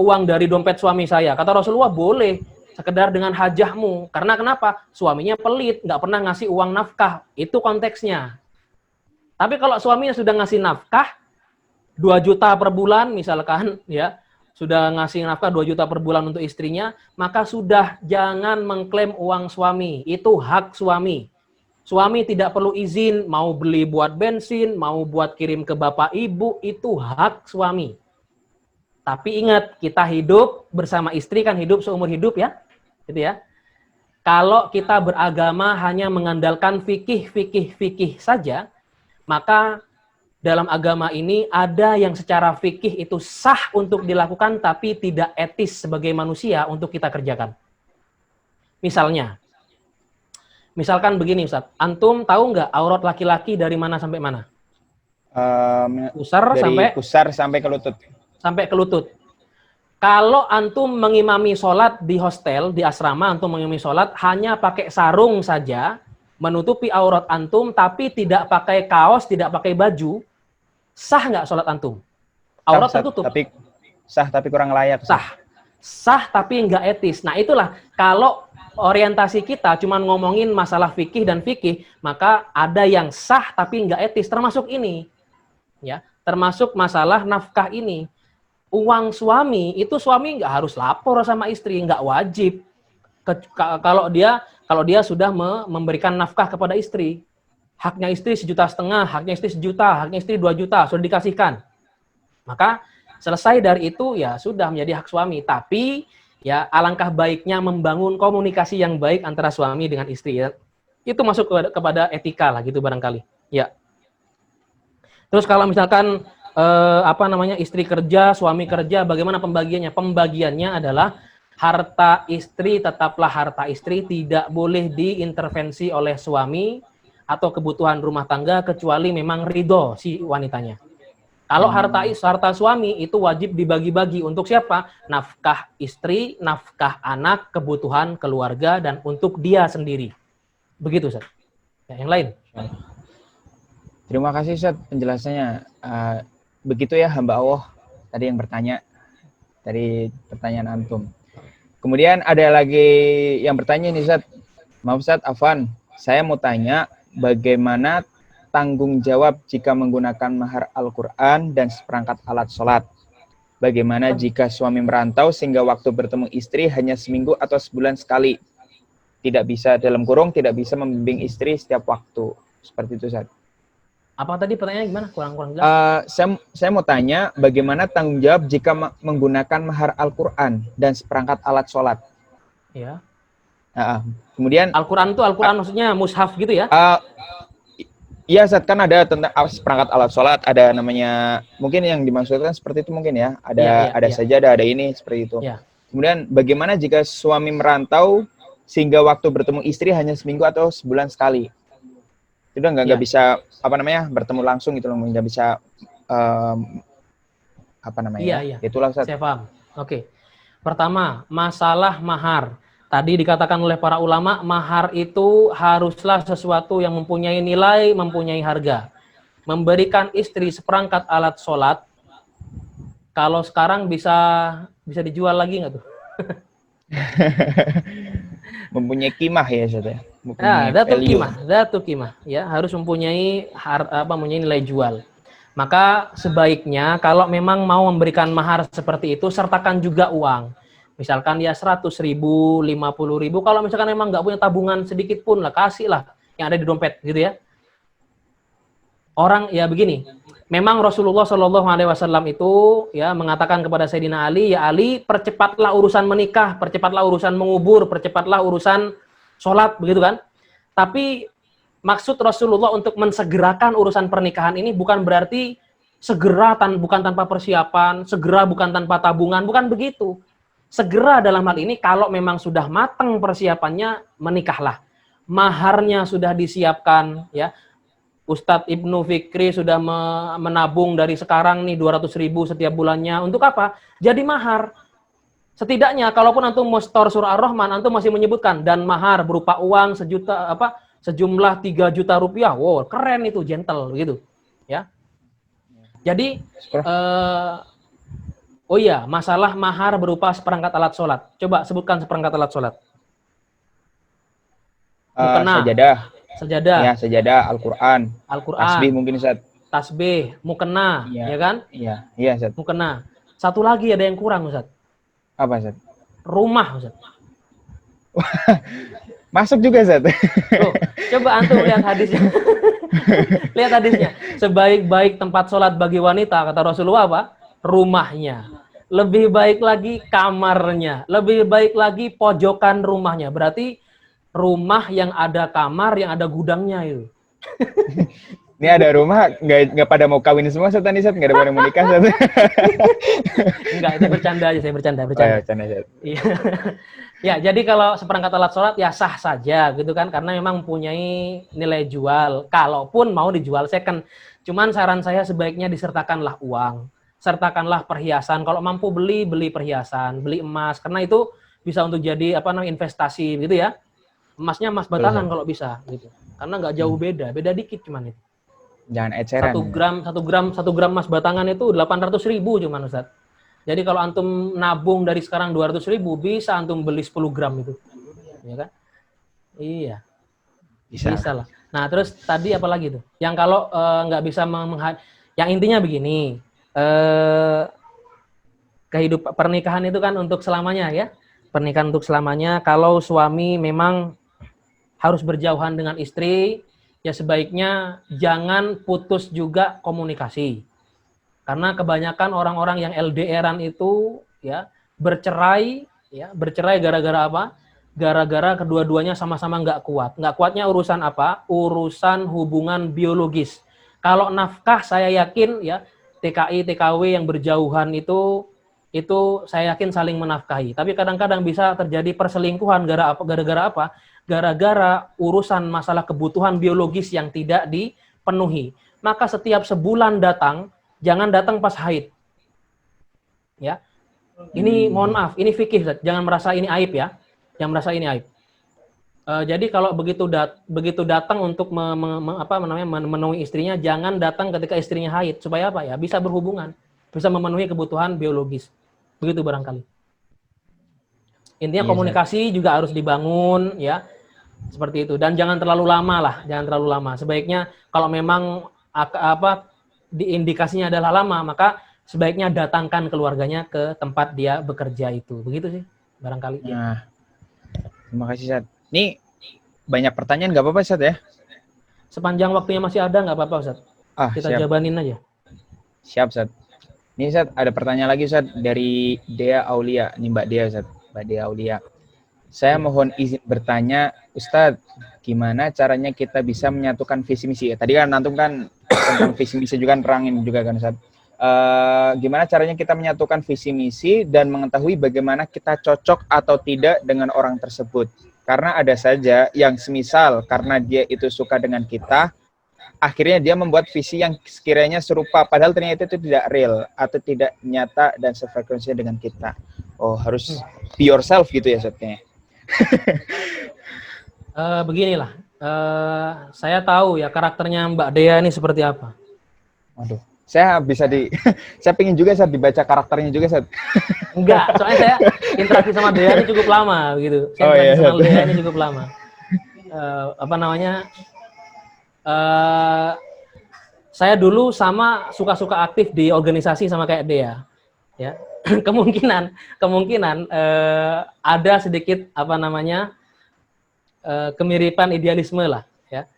uang dari dompet suami saya? Kata Rasulullah, boleh, sekedar dengan hajahmu. Karena kenapa? Suaminya pelit, nggak pernah ngasih uang nafkah. Itu konteksnya. Tapi kalau suaminya sudah ngasih nafkah 2 juta per bulan misalkan ya, sudah ngasih nafkah 2 juta per bulan untuk istrinya, maka sudah jangan mengklaim uang suami. Itu hak suami. Suami tidak perlu izin, mau beli buat bensin, mau buat kirim ke bapak ibu, itu hak suami. Tapi ingat, kita hidup bersama istri kan hidup seumur hidup ya. Gitu ya. Kalau kita beragama hanya mengandalkan fikih saja, maka dalam agama ini ada yang secara fikih itu sah untuk dilakukan tapi tidak etis sebagai manusia untuk kita kerjakan. Misalkan begini Ustaz, antum tahu nggak aurat laki-laki dari mana sampai mana? Dari pusar sampai ke lutut. Sampai ke lutut. Kalau antum mengimami sholat di hostel, di asrama, antum mengimami sholat hanya pakai sarung saja, menutupi aurat antum, tapi tidak pakai kaos, tidak pakai baju, sah nggak sholat antum? Aurat tertutup. Sah tapi kurang layak. Sah tapi nggak etis. Nah itulah, kalau orientasi kita cuma ngomongin masalah fikih dan fikih, maka ada yang sah tapi nggak etis, termasuk ini. Ya, termasuk masalah nafkah ini. Uang suami, itu suami nggak harus lapor sama istri, nggak wajib. Kalau dia sudah memberikan nafkah kepada istri, haknya istri 1,5 juta, haknya istri 1 juta, haknya istri 2 juta, sudah dikasihkan. Maka selesai dari itu ya sudah menjadi hak suami. Tapi ya alangkah baiknya membangun komunikasi yang baik antara suami dengan istri ya. Itu masuk kepada etika lah gitu barangkali. Ya. Terus kalau misalkan istri kerja, suami kerja, bagaimana pembagiannya? Pembagiannya adalah harta istri tetaplah harta istri, tidak boleh diintervensi oleh suami atau kebutuhan rumah tangga kecuali memang ridho si wanitanya. Kalau harta suami itu wajib dibagi-bagi untuk siapa? Nafkah istri, nafkah anak, kebutuhan keluarga, dan untuk dia sendiri. Begitu, Ustaz. Ya, yang lain? Terima kasih Ustaz penjelasannya. Begitu ya hamba Allah tadi yang bertanya dari pertanyaan antum. Kemudian ada lagi yang bertanya nih Ustaz. Maaf Ustaz, Afwan. Saya mau tanya bagaimana tanggung jawab jika menggunakan mahar Al-Quran dan seperangkat alat sholat. Bagaimana jika suami merantau sehingga waktu bertemu istri hanya seminggu atau sebulan sekali. Tidak bisa dalam kurung, tidak bisa membimbing istri setiap waktu. Seperti itu Ustaz. Apa tadi pertanyaannya gimana? Kurang jelas. Saya mau tanya bagaimana tanggung jawab jika menggunakan mahar Al-Quran dan seperangkat alat sholat. Ya. Kemudian Al-Quran itu Al-Quran maksudnya mushaf gitu ya? Iya, Ustaz, kan ada tentang seperangkat alat sholat, ada namanya, mungkin yang dimaksudkan seperti itu mungkin ya, ada sajadah, ada ini seperti itu. Ya. Kemudian bagaimana jika suami merantau sehingga waktu bertemu istri hanya seminggu atau sebulan sekali? Itu nggak bisa bertemu langsung gitu loh, nggak bisa Itulah Ustaz. Saya paham. Oke. Pertama, masalah mahar. Tadi dikatakan oleh para ulama, mahar itu haruslah sesuatu yang mempunyai nilai, mempunyai harga. Memberikan istri seperangkat alat sholat, kalau sekarang bisa dijual lagi nggak tuh? Mempunyai kimah ya Ustaz ya. Datu kimah ya, harus mempunyai nilai jual. Maka sebaiknya kalau memang mau memberikan mahar seperti itu, sertakan juga uang. Misalkan ya 100.000, 50.000. Kalau misalkan memang nggak punya tabungan sedikit pun lah, kasihlah yang ada di dompet gitu ya. Orang ya begini, memang Rasulullah Shallallahu Alaihi Wasallam itu ya mengatakan kepada Sayyidina Ali, ya Ali, percepatlah urusan menikah, percepatlah urusan mengubur, percepatlah urusan sholat, begitu kan? Tapi maksud Rasulullah untuk mensegerakan urusan pernikahan ini bukan berarti segera bukan tanpa persiapan, segera bukan tanpa tabungan, bukan begitu. Segera dalam hal ini kalau memang sudah matang persiapannya, menikahlah. Maharnya sudah disiapkan ya. Ustadz Ibnu Fikri sudah menabung dari sekarang nih 200.000 setiap bulannya. Untuk apa? Jadi mahar. Setidaknya kalaupun antum mau store surah Ar-Rahman, antum masih menyebutkan dan mahar berupa uang sejumlah 3 juta rupiah. Wow, keren itu, gentle gitu. Ya. Jadi masalah mahar berupa seperangkat alat sholat. Coba sebutkan seperangkat alat sholat. Sajadah. Ya, sajadah, Al-Quran. Tasbih mungkin Ustaz. Tasbih, mukena, ya kan? Iya Ustaz. Mukena. Satu lagi ada yang kurang Ustaz. Apa Ustaz? Rumah Ustaz. Masuk juga Ustaz. Tuh, coba antum lihat hadisnya. Lihat hadisnya. Sebaik-baik tempat sholat bagi wanita, kata Rasulullah apa? Rumahnya. Lebih baik lagi kamarnya. Lebih baik lagi pojokan rumahnya. Berarti rumah yang ada kamar, yang ada gudangnya itu. Ini ada rumah, nggak pada mau kawin semua Ustaz, nggak ada pada mau nikah Ustaz. Enggak, itu bercanda aja, saya bercanda. Iya. Ya, jadi kalau seperangkat alat sholat ya sah saja gitu kan, karena memang mempunyai nilai jual. Kalaupun mau dijual second, cuman saran saya sebaiknya disertakanlah uang, sertakanlah perhiasan. Kalau mampu beli perhiasan, beli emas, karena itu bisa untuk jadi investasi gitu ya. Emasnya emas batangan kalau bisa gitu, karena nggak jauh beda dikit cuman itu. Jangan eceran. 1 gram emas batangan itu 800.000 cuman Ustaz. Jadi kalau antum nabung dari sekarang 200.000, bisa antum beli 10 gram itu, ya kan? Iya, bisa lah. Nah terus tadi apa lagi tuh? Yang kalau nggak bisa yang intinya begini, kehidupan pernikahan itu kan untuk selamanya ya. Pernikahan untuk selamanya. Kalau suami memang harus berjauhan dengan istri, ya sebaiknya jangan putus juga komunikasi. Karena kebanyakan orang-orang yang LDR-an itu ya bercerai gara-gara apa? Gara-gara kedua-duanya sama-sama nggak kuat. Nggak kuatnya urusan apa? Urusan hubungan biologis. Kalau nafkah saya yakin ya TKI, TKW yang berjauhan itu saya yakin saling menafkahi. Tapi kadang-kadang bisa terjadi perselingkuhan gara-gara apa? Gara-gara urusan masalah kebutuhan biologis yang tidak dipenuhi. Maka setiap sebulan datang, jangan datang pas haid. Ya. Ini mohon maaf, ini fikih, jangan merasa ini aib ya. Jangan merasa ini aib. Jadi kalau begitu datang untuk memenuhi istrinya, jangan datang ketika istrinya haid supaya apa ya? Bisa berhubungan, bisa memenuhi kebutuhan biologis. Begitu barangkali. Intinya Iya, Ustaz. komunikasi juga harus dibangun ya. Seperti itu, dan jangan terlalu lama lah, jangan terlalu lama. Sebaiknya kalau memang diindikasinya adalah lama, maka sebaiknya datangkan keluarganya ke tempat dia bekerja itu. Begitu sih barangkali. Nah, terima kasih, Ustaz. Ini banyak pertanyaan, nggak apa-apa, Ustaz ya? Sepanjang waktunya masih ada, nggak apa-apa, Ustaz. Kita Siap. jabanin aja. Siap, Ustaz. Ini, Ustaz, ada pertanyaan lagi, Ustaz, dari Dea Aulia. Ini Mbak Dea, Ustaz. Mbak Dea Aulia. Saya mohon izin bertanya, Ustadz, gimana caranya kita bisa menyatukan visi misi? Tadi kan antum kan tentang visi misi juga nerangin juga kan, Ustadz. Gimana caranya kita menyatukan visi misi dan mengetahui bagaimana kita cocok atau tidak dengan orang tersebut? Karena ada saja yang semisal karena dia itu suka dengan kita, akhirnya dia membuat visi yang sekiranya serupa, padahal ternyata itu tidak real atau tidak nyata dan sefrekuensi dengan kita. Oh, harus be yourself gitu ya, Ustadz. Beginilah, saya tahu ya karakternya Mbak Dea ini seperti apa. Waduh, saya bisa saya pengen juga saat dibaca karakternya juga saat. Enggak, soalnya saya interaksi sama Dea ini cukup lama gitu. Saya interaksi sama Dea ini cukup lama. Saya dulu suka-suka aktif di organisasi sama kayak Dea, ya. kemungkinan ada sedikit kemiripan idealisme lah, ya.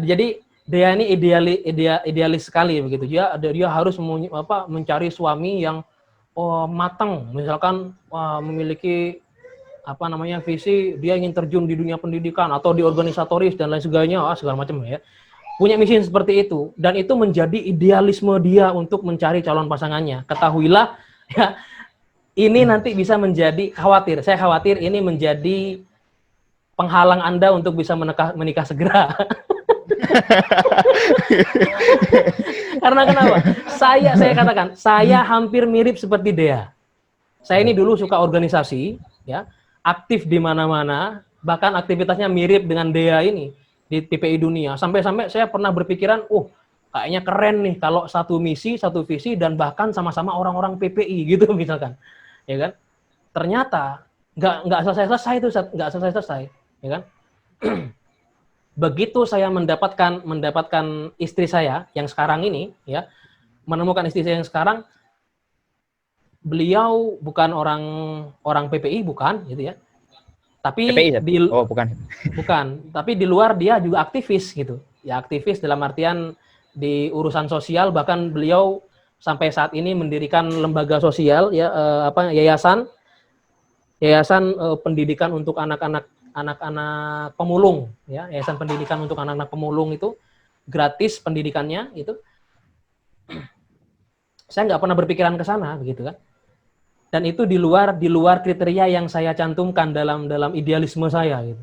Jadi Dea ini idealis sekali begitu. Dia harus mencari suami yang matang, misalkan memiliki visi, dia ingin terjun di dunia pendidikan atau di organisatoris dan lain sebagainya, segala macam ya. Punya misi seperti itu, dan itu menjadi idealisme dia untuk mencari calon pasangannya. Ketahuilah ya, ini nanti bisa menjadi saya khawatir ini menjadi penghalang Anda untuk bisa menikah segera. Karena kenapa? Saya katakan, saya hampir mirip seperti Dea. Saya ini dulu suka organisasi, ya, aktif di mana-mana, bahkan aktivitasnya mirip dengan Dea ini di PPI Dunia. Sampai-sampai saya pernah berpikiran, kayaknya keren nih kalau satu misi, satu visi, dan bahkan sama-sama orang-orang PPI gitu misalkan, ya kan? Ternyata nggak selesai itu, nggak selesai, ya kan? Begitu saya mendapatkan istri saya yang sekarang ini, ya, menemukan istri saya yang sekarang, beliau bukan orang PPI, bukan, gitu ya. Tapi PPI, bukan. Bukan, tapi di luar dia juga aktivis gitu. Ya, aktivis dalam artian di urusan sosial, bahkan beliau sampai saat ini mendirikan lembaga sosial, ya, yayasan pendidikan untuk anak-anak pemulung, ya, yayasan pendidikan untuk anak-anak pemulung itu gratis pendidikannya itu. Saya nggak pernah berpikiran ke sana begitu kan. Dan itu di luar kriteria yang saya cantumkan dalam idealisme saya gitu.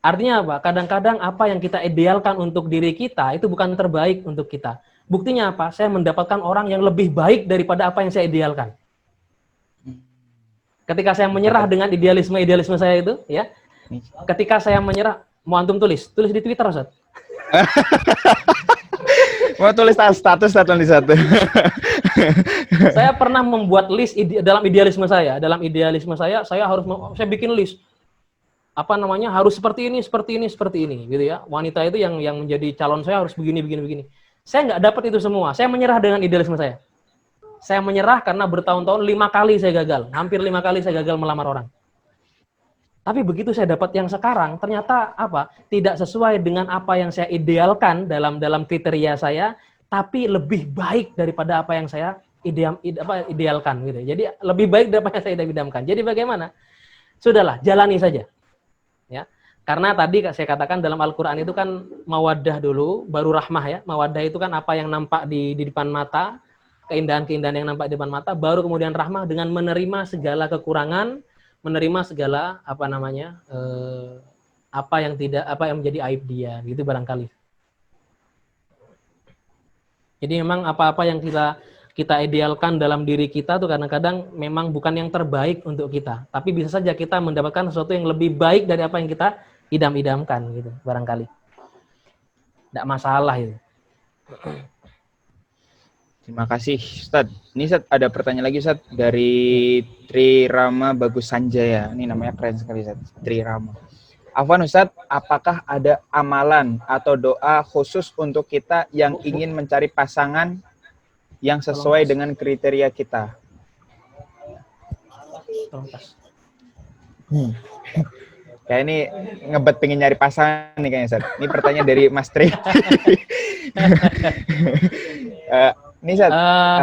Artinya apa? Kadang-kadang apa yang kita idealkan untuk diri kita itu bukan terbaik untuk kita. Buktinya apa? Saya mendapatkan orang yang lebih baik daripada apa yang saya idealkan. Ketika saya menyerah dengan idealisme saya itu, ya. Ketika saya menyerah, mau antum tulis di Twitter, Ustaz. Mau tulis status di satu. Saya pernah membuat list dalam idealisme saya. Dalam idealisme saya saya bikin list. Harus seperti ini, gitu ya. Wanita itu yang menjadi calon saya harus begini. Saya nggak dapat itu semua. Saya menyerah dengan idealisme saya. Saya menyerah karena bertahun-tahun 5 kali saya gagal. Hampir 5 kali saya gagal melamar orang. Tapi begitu saya dapat yang sekarang, ternyata tidak sesuai dengan apa yang saya idealkan dalam kriteria saya, tapi lebih baik daripada apa yang saya idealkan gitu. Jadi lebih baik daripada yang saya idamkan. Jadi bagaimana? Sudahlah, jalani saja. Ya. Karena tadi saya katakan dalam Al-Qur'an itu kan mawaddah dulu, baru rahmah ya. Mawaddah itu kan apa yang nampak di depan mata, keindahan-keindahan yang nampak di depan mata, baru kemudian rahmah dengan menerima segala kekurangan, menerima segala apa yang menjadi aib dia, gitu barangkali. Jadi memang apa-apa yang kita idealkan dalam diri kita tuh kadang-kadang memang bukan yang terbaik untuk kita. Tapi bisa saja kita mendapatkan sesuatu yang lebih baik dari apa yang kita idam-idamkan gitu, barangkali. Tidak masalah itu. Terima kasih, Ustadz. Ini Ustadz, ada pertanyaan lagi, Ustadz, dari Tri Rama Bagus Sanjaya. Ini namanya keren sekali, Ustadz. Tri Rama. Afwan, Ustadz, apakah ada amalan atau doa khusus untuk kita yang ingin mencari pasangan yang sesuai dengan kriteria kita? Kayak ini ngebet pengen nyari pasangan nih kayaknya, Ustadz. Ini pertanyaan dari Mas Tri. Ini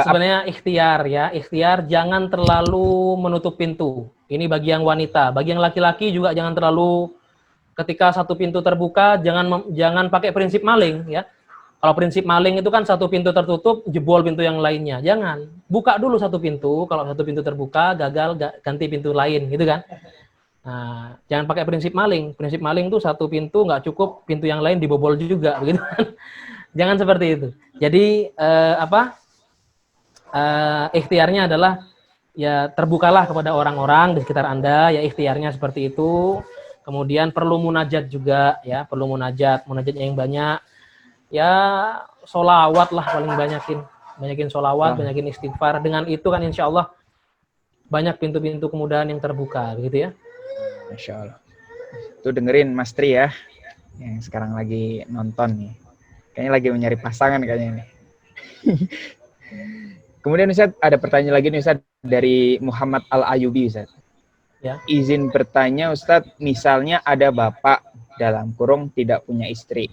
sebenarnya ikhtiar ya, ikhtiar jangan terlalu menutup pintu. Ini bagi yang wanita, bagi yang laki-laki juga jangan terlalu ketika satu pintu terbuka jangan pakai prinsip maling ya. Kalau prinsip maling itu kan satu pintu tertutup jebol pintu yang lainnya. Jangan, buka dulu satu pintu, kalau satu pintu terbuka gagal ganti pintu lain gitu kan. Nah, jangan pakai prinsip maling. Prinsip maling tuh satu pintu nggak cukup, pintu yang lain dibobol juga begitu kan. Jangan seperti itu. Jadi ikhtiarnya adalah ya terbukalah kepada orang-orang di sekitar Anda, ya ikhtiarnya seperti itu. Kemudian perlu munajat juga ya, perlu munajatnya yang banyak. Ya sholawat lah paling banyakin sholawat, banyakin istighfar. Dengan itu kan insya Allah banyak pintu-pintu kemudahan yang terbuka, begitu ya. Masya Allah. Tuh dengerin Mas Tri ya, yang sekarang lagi nonton nih. Kayaknya lagi mencari pasangan kayaknya nih. Kemudian Ustadz, ada pertanyaan lagi nih Ustadz dari Muhammad Al-Ayubi Ustadz. Ya. Izin bertanya Ustadz, misalnya ada bapak dalam kurung tidak punya istri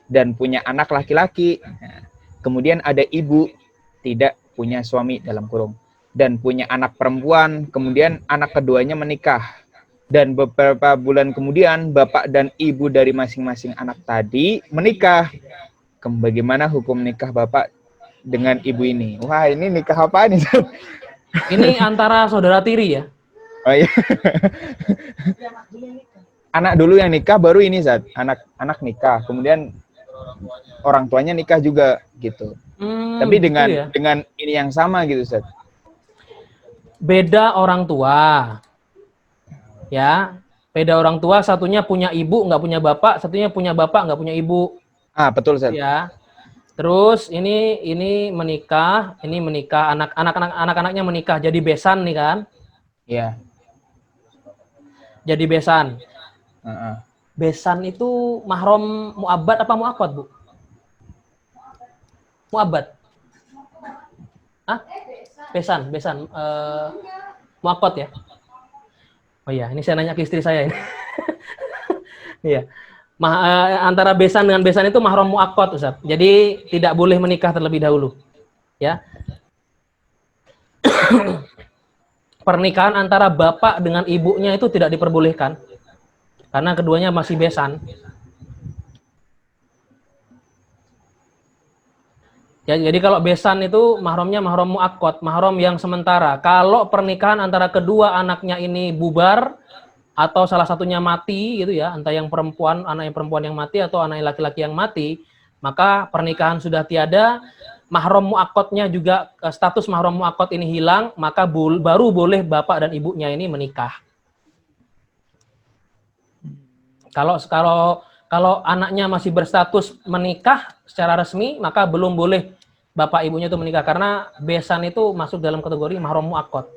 dan punya anak laki-laki. Kemudian ada ibu tidak punya suami dalam kurung dan punya anak perempuan, kemudian anak keduanya menikah. Dan beberapa bulan kemudian bapak dan ibu dari masing-masing anak tadi menikah. Bagaimana hukum nikah bapak dengan ibu ini? Wah, ini nikah apa nih? Ini antara saudara tiri ya? Oh iya. Anak dulu yang nikah, baru ini Zat. Anak nikah, kemudian orang tuanya nikah juga gitu. Tapi dengan gitu ya? Dengan ini yang sama gitu Zat. Beda orang tua. Ya, beda orang tua, satunya punya ibu nggak punya bapak, satunya punya bapak nggak punya ibu. Ah, betul Zat. Ya. Terus ini menikah, anak-anaknya menikah jadi besan nih kan? Iya. Jadi besan. Uh-uh. Besan itu mahram mu'abbad apa mu'aqqad, Bu? Mu'abbad. Hah? Besan. Mu'aqqad ya? Oh iya, ini saya nanya ke istri saya ini. Iya. Antara besan dengan besan itu mahram mu'aqqad, Ustaz. Jadi tidak boleh menikah terlebih dahulu. Ya. Pernikahan antara bapak dengan ibunya itu tidak diperbolehkan. Karena keduanya masih besan. Ya, jadi kalau besan itu mahramnya mahram mu'aqqad, mahram yang sementara. Kalau pernikahan antara kedua anaknya ini bubar atau salah satunya mati gitu ya, entah yang perempuan, anak yang perempuan yang mati atau anak yang laki-laki yang mati, maka pernikahan sudah tiada, mahram mu'aqqadnya juga status mahram mu'aqqad ini hilang, maka baru boleh bapak dan ibunya ini menikah. Kalau anaknya masih berstatus menikah secara resmi, maka belum boleh bapak ibunya itu menikah karena besan itu masuk dalam kategori mahram mu'aqqad.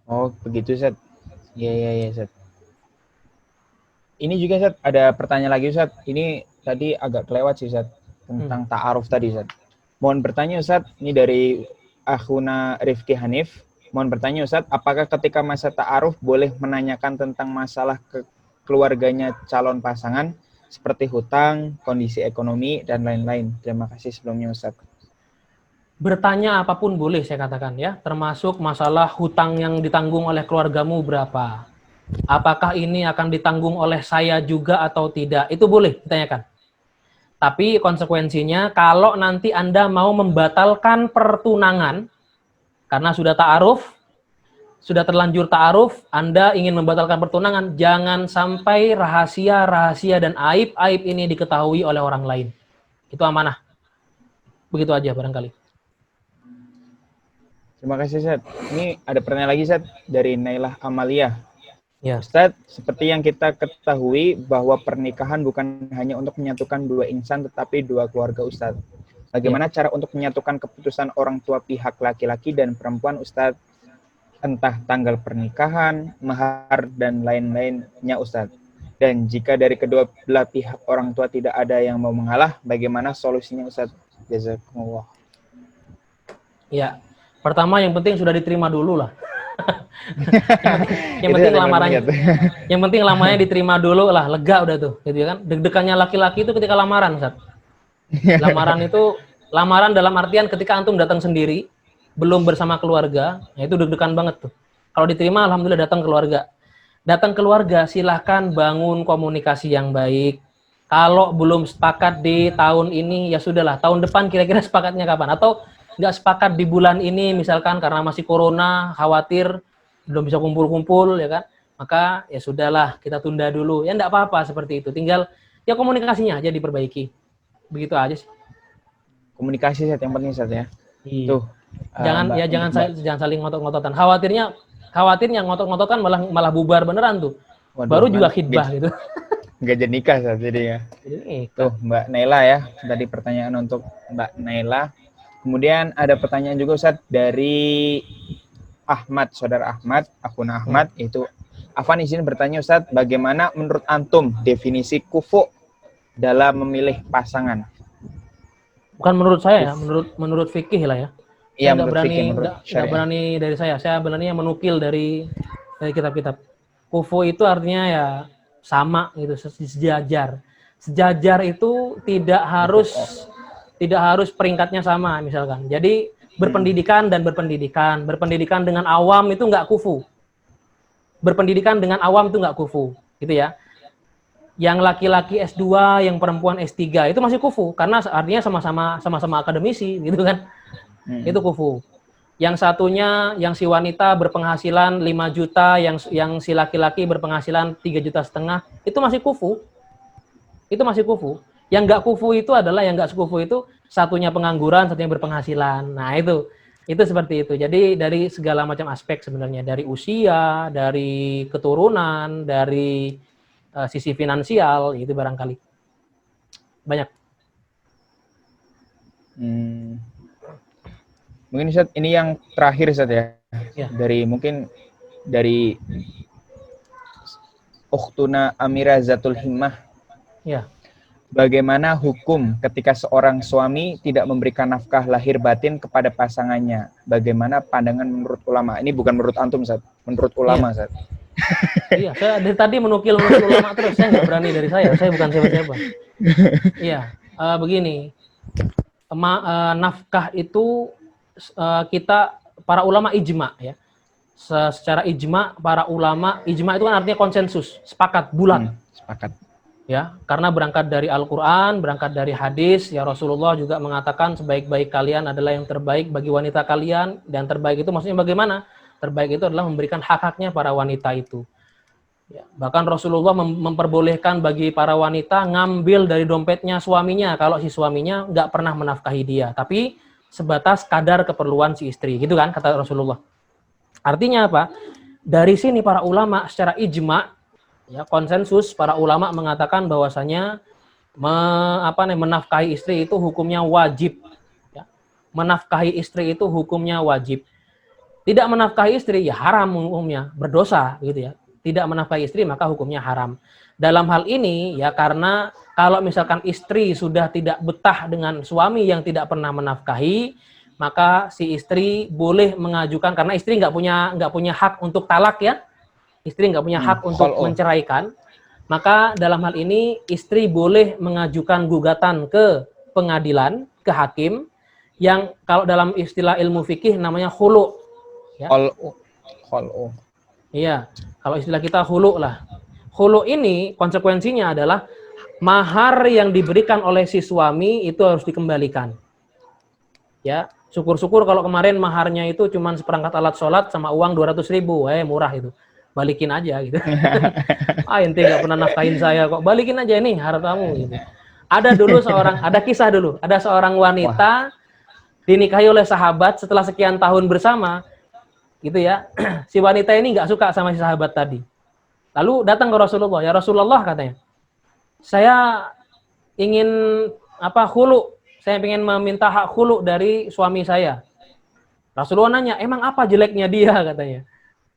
Oh, begitu, Ustaz. Iya, Ustaz. Ini juga, Ustaz, ada pertanyaan lagi, Ustaz. Ini tadi agak kelewat sih, Ustaz, tentang ta'aruf tadi, Ustaz. Mohon bertanya, Ustaz, ini dari Akhuna Rifki Hanif. Mohon bertanya, Ustaz, apakah ketika masa ta'aruf boleh menanyakan tentang masalah keluarganya calon pasangan seperti hutang, kondisi ekonomi, dan lain-lain? Terima kasih sebelumnya, Ustaz. Bertanya apapun boleh saya katakan ya, termasuk masalah hutang yang ditanggung oleh keluargamu berapa. Apakah ini akan ditanggung oleh saya juga atau tidak? Itu boleh ditanyakan. Tapi konsekuensinya kalau nanti Anda mau membatalkan pertunangan karena sudah ta'aruf, sudah terlanjur ta'aruf, Anda ingin membatalkan pertunangan, jangan sampai rahasia-rahasia dan aib-aib ini diketahui oleh orang lain. Itu amanah. Begitu aja barangkali. Terima kasih, Ustaz. Ini ada pertanyaan lagi, Ustaz, dari Nailah Amalia. Ya. Ustaz, seperti yang kita ketahui bahwa pernikahan bukan hanya untuk menyatukan dua insan, tetapi dua keluarga, Ustaz. Bagaimana cara untuk menyatukan keputusan orang tua pihak laki-laki dan perempuan, Ustaz? Entah tanggal pernikahan, mahar, dan lain-lainnya, Ustaz. Dan jika dari kedua belah pihak orang tua tidak ada yang mau mengalah, bagaimana solusinya, Ustaz? Jazakumullah. Ya. Pertama yang penting sudah diterima dulu lah. yang penting lamarannya, yang penting lamanya diterima dulu lah, lega udah tuh, gitu kan. Deg-degannya laki-laki itu ketika lamaran, Ustaz. Lamaran itu, lamaran dalam artian ketika antum datang sendiri, belum bersama keluarga, nah itu deg-degan banget tuh. Kalau diterima, alhamdulillah datang keluarga. Datang keluarga, silahkan bangun komunikasi yang baik. Kalau belum sepakat di tahun ini, ya sudahlah, tahun depan kira-kira sepakatnya kapan? Atau nggak sepakat di bulan ini, misalkan karena masih corona, khawatir, belum bisa kumpul-kumpul, ya kan? Maka ya sudahlah, kita tunda dulu. Ya nggak apa-apa seperti itu. Tinggal ya komunikasinya aja diperbaiki. Begitu aja sih. Komunikasi, Ustaz, yang penting, Ustaz, ya. Iya. Tuh. Jangan saling ngotot-ngototan. Khawatirnya ngotot-ngototan malah bubar beneran tuh. Waduh, Baru juga khidbah gitu. Nggak jadi nikah, Ustaz, jadinya. Tuh, Mbak Naila ya. Tadi pertanyaan untuk Mbak Naila. Kemudian ada pertanyaan juga, Ustaz, dari Ahmad, saudara Ahmad, akun Ahmad, itu Afan izin bertanya, Ustaz, bagaimana menurut antum definisi kufu dalam memilih pasangan? Bukan menurut saya ya, menurut fikih lah ya. Iya, menurut fikih, nggak berani dari saya. Saya sebenarnya menukil dari kitab-kitab. Kufu itu artinya ya sama gitu, sejajar. Sejajar itu tidak harus peringkatnya sama misalkan. Jadi berpendidikan dan berpendidikan dengan awam itu nggak kufu. Berpendidikan dengan awam itu nggak kufu, gitu ya. Yang laki-laki S2, yang perempuan S3 itu masih kufu karena artinya sama-sama akademisi, gitu kan. Itu kufu. Yang satunya, yang si wanita berpenghasilan 5 juta, yang si laki-laki berpenghasilan 3,5 juta, itu masih kufu. Itu masih kufu. Yang nggak kufu itu adalah, yang nggak sekufu itu satunya pengangguran, satunya berpenghasilan. Nah itu seperti itu. Jadi dari segala macam aspek sebenarnya, dari usia, dari keturunan, dari sisi finansial, itu barangkali banyak. Mungkin Ustaz, ini yang terakhir, Ustaz, ya. Mungkin dari Ukhtuna Amira Zatul Himmah. Ya. Bagaimana hukum ketika seorang suami tidak memberikan nafkah lahir batin kepada pasangannya? Bagaimana pandangan menurut ulama? Ini bukan menurut antum, Ustaz. Menurut ulama, Ustaz. Iya, saya dari tadi menukil menurut ulama terus. Saya nggak berani dari saya. Saya bukan siapa-siapa. Iya, begini. Nafkah itu kita, para ulama ijma, ya. Secara ijma, para ulama, ijma itu kan artinya konsensus, sepakat, bulat. Sepakat. Ya, karena berangkat dari Al-Quran, berangkat dari hadis, ya Rasulullah juga mengatakan sebaik-baik kalian adalah yang terbaik bagi wanita kalian, dan terbaik itu maksudnya bagaimana? Terbaik itu adalah memberikan hak-haknya para wanita itu. Ya, bahkan Rasulullah memperbolehkan bagi para wanita ngambil dari dompetnya suaminya kalau si suaminya nggak pernah menafkahi dia, tapi sebatas kadar keperluan si istri, gitu kan kata Rasulullah. Artinya apa? Dari sini para ulama secara ijma, ya konsensus, para ulama mengatakan bahwasanya menafkahi istri itu hukumnya wajib. Ya. Menafkahi istri itu hukumnya wajib. Tidak menafkahi istri ya haram hukumnya, berdosa gitu ya. Tidak menafkahi istri maka hukumnya haram. Dalam hal ini ya karena kalau misalkan istri sudah tidak betah dengan suami yang tidak pernah menafkahi, maka si istri boleh mengajukan, karena istri nggak punya hak untuk talak ya. Istri nggak punya hak untuk menceraikan, maka dalam hal ini istri boleh mengajukan gugatan ke pengadilan, ke hakim, yang kalau dalam istilah ilmu fikih namanya khulu. Ya. Khulu. Iya, kalau istilah kita khulu lah. Khulu ini konsekuensinya adalah mahar yang diberikan oleh si suami itu harus dikembalikan. Ya, syukur-syukur kalau kemarin maharnya itu cuma seperangkat alat sholat sama uang 200.000, murah itu. Balikin aja gitu. Ente nggak pernah nafkahin saya kok. Balikin aja nih hartamu gitu. Ada kisah dulu. Ada seorang wanita dinikahi oleh sahabat setelah sekian tahun bersama, gitu ya. Si wanita ini nggak suka sama si sahabat tadi. Lalu datang ke Rasulullah, ya Rasulullah katanya, saya ingin hulu, saya ingin meminta hak hulu dari suami saya. Rasulullah nanya, emang apa jeleknya dia katanya?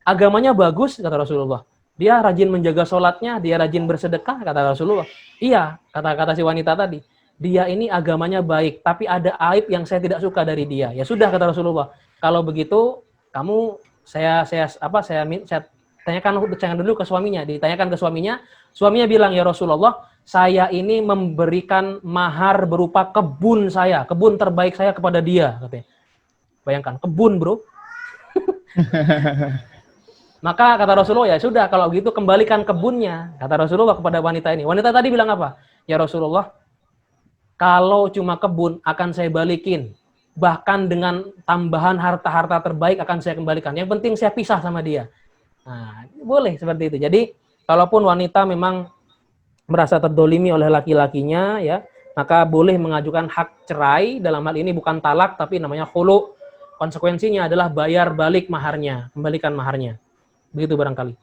Agamanya bagus kata Rasulullah. Dia rajin menjaga sholatnya, dia rajin bersedekah kata Rasulullah. Iya, kata si wanita tadi. Dia ini agamanya baik, tapi ada aib yang saya tidak suka dari dia. Ya sudah kata Rasulullah. Kalau begitu, kamu saya tanyakan dulu ke suaminya. Ditanyakan ke suaminya. Suaminya bilang, ya Rasulullah, saya ini memberikan mahar berupa kebun saya, kebun terbaik saya kepada dia. Katanya. Bayangkan, kebun bro. Maka kata Rasulullah, ya sudah kalau gitu kembalikan kebunnya. Kata Rasulullah kepada wanita ini. Wanita tadi bilang apa? Ya Rasulullah, kalau cuma kebun akan saya balikin. Bahkan dengan tambahan harta-harta terbaik akan saya kembalikan. Yang penting saya pisah sama dia. Nah, boleh seperti itu. Jadi, kalaupun wanita memang merasa terdolimi oleh laki-lakinya, ya, maka boleh mengajukan hak cerai. Dalam hal ini bukan talak, tapi namanya khulu. Konsekuensinya adalah bayar balik maharnya, kembalikan maharnya. Begitu barangkali.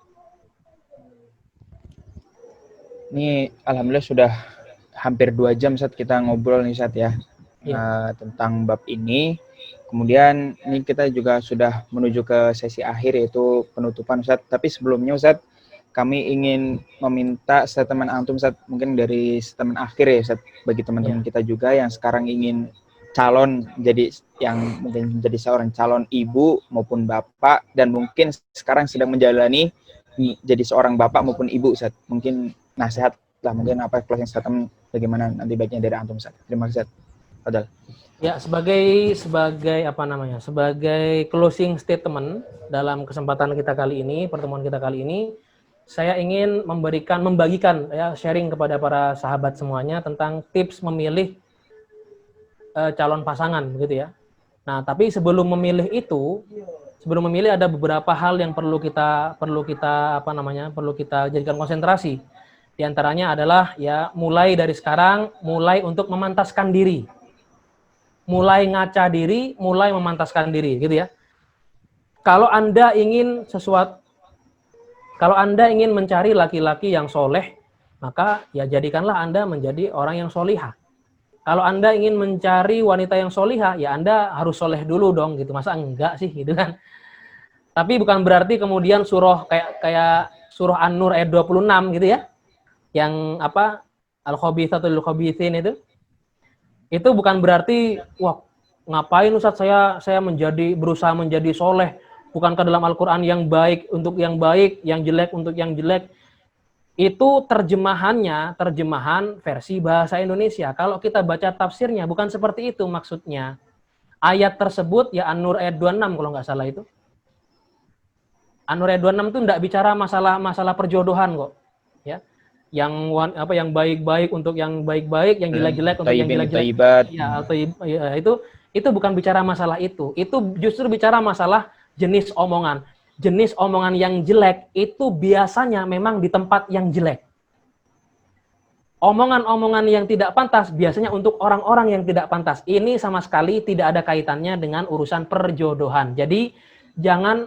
Ini alhamdulillah sudah hampir 2 jam saat kita ngobrol nih Ustaz ya, tentang bab ini. Kemudian ini kita juga sudah menuju ke sesi akhir yaitu penutupan Ustaz. Tapi sebelumnya Ustaz, kami ingin meminta statement antum Ustaz, mungkin dari statement akhir ya Ustaz, bagi teman-teman kita juga yang sekarang ingin calon mungkin menjadi seorang calon ibu maupun bapak, dan mungkin sekarang sedang menjalani jadi seorang bapak maupun ibu Ustaz. Mungkin nasihat lah, mungkin closing statement bagaimana nanti baiknya dari antum Ustaz. Terima kasih Ustaz. Fadal. Ya, sebagai closing statement dalam kesempatan kita kali ini, pertemuan kita kali ini, saya ingin membagikan ya, sharing kepada para sahabat semuanya tentang tips memilih calon pasangan begitu ya. Nah, tapi sebelum memilih ada beberapa hal yang perlu kita jadikan konsentrasi. Di antaranya adalah ya mulai dari sekarang mulai untuk memantaskan diri. Mulai ngaca diri, mulai memantaskan diri gitu ya. Kalau Anda ingin mencari laki-laki yang soleh, maka ya jadikanlah Anda menjadi orang yang solihah. Kalau Anda ingin mencari wanita yang solihah, ya Anda harus soleh dulu dong, gitu. Masa enggak sih, gitu kan? Tapi bukan berarti kemudian surah kayak surah An-Nur ayat 26 gitu ya, yang al-khabithatu lil-khabithin itu bukan berarti wah ngapain Ustaz saya berusaha menjadi soleh. Bukankah dalam Al-Quran yang baik untuk yang baik, yang jelek untuk yang jelek? Itu terjemahan versi bahasa Indonesia. Kalau kita baca tafsirnya, bukan seperti itu maksudnya. Ayat tersebut, ya An-Nur ayat 26 kalau nggak salah itu. An-Nur ayat 26 itu nggak bicara masalah perjodohan kok. Ya. Yang baik-baik untuk yang baik-baik, yang jelek-jelek untuk yang jelek-jelek. Ya, itu bukan bicara masalah itu. Itu justru bicara masalah jenis omongan. Jenis omongan yang jelek itu biasanya memang di tempat yang jelek. Omongan-omongan yang tidak pantas biasanya untuk orang-orang yang tidak pantas. Ini sama sekali tidak ada kaitannya dengan urusan perjodohan. Jadi jangan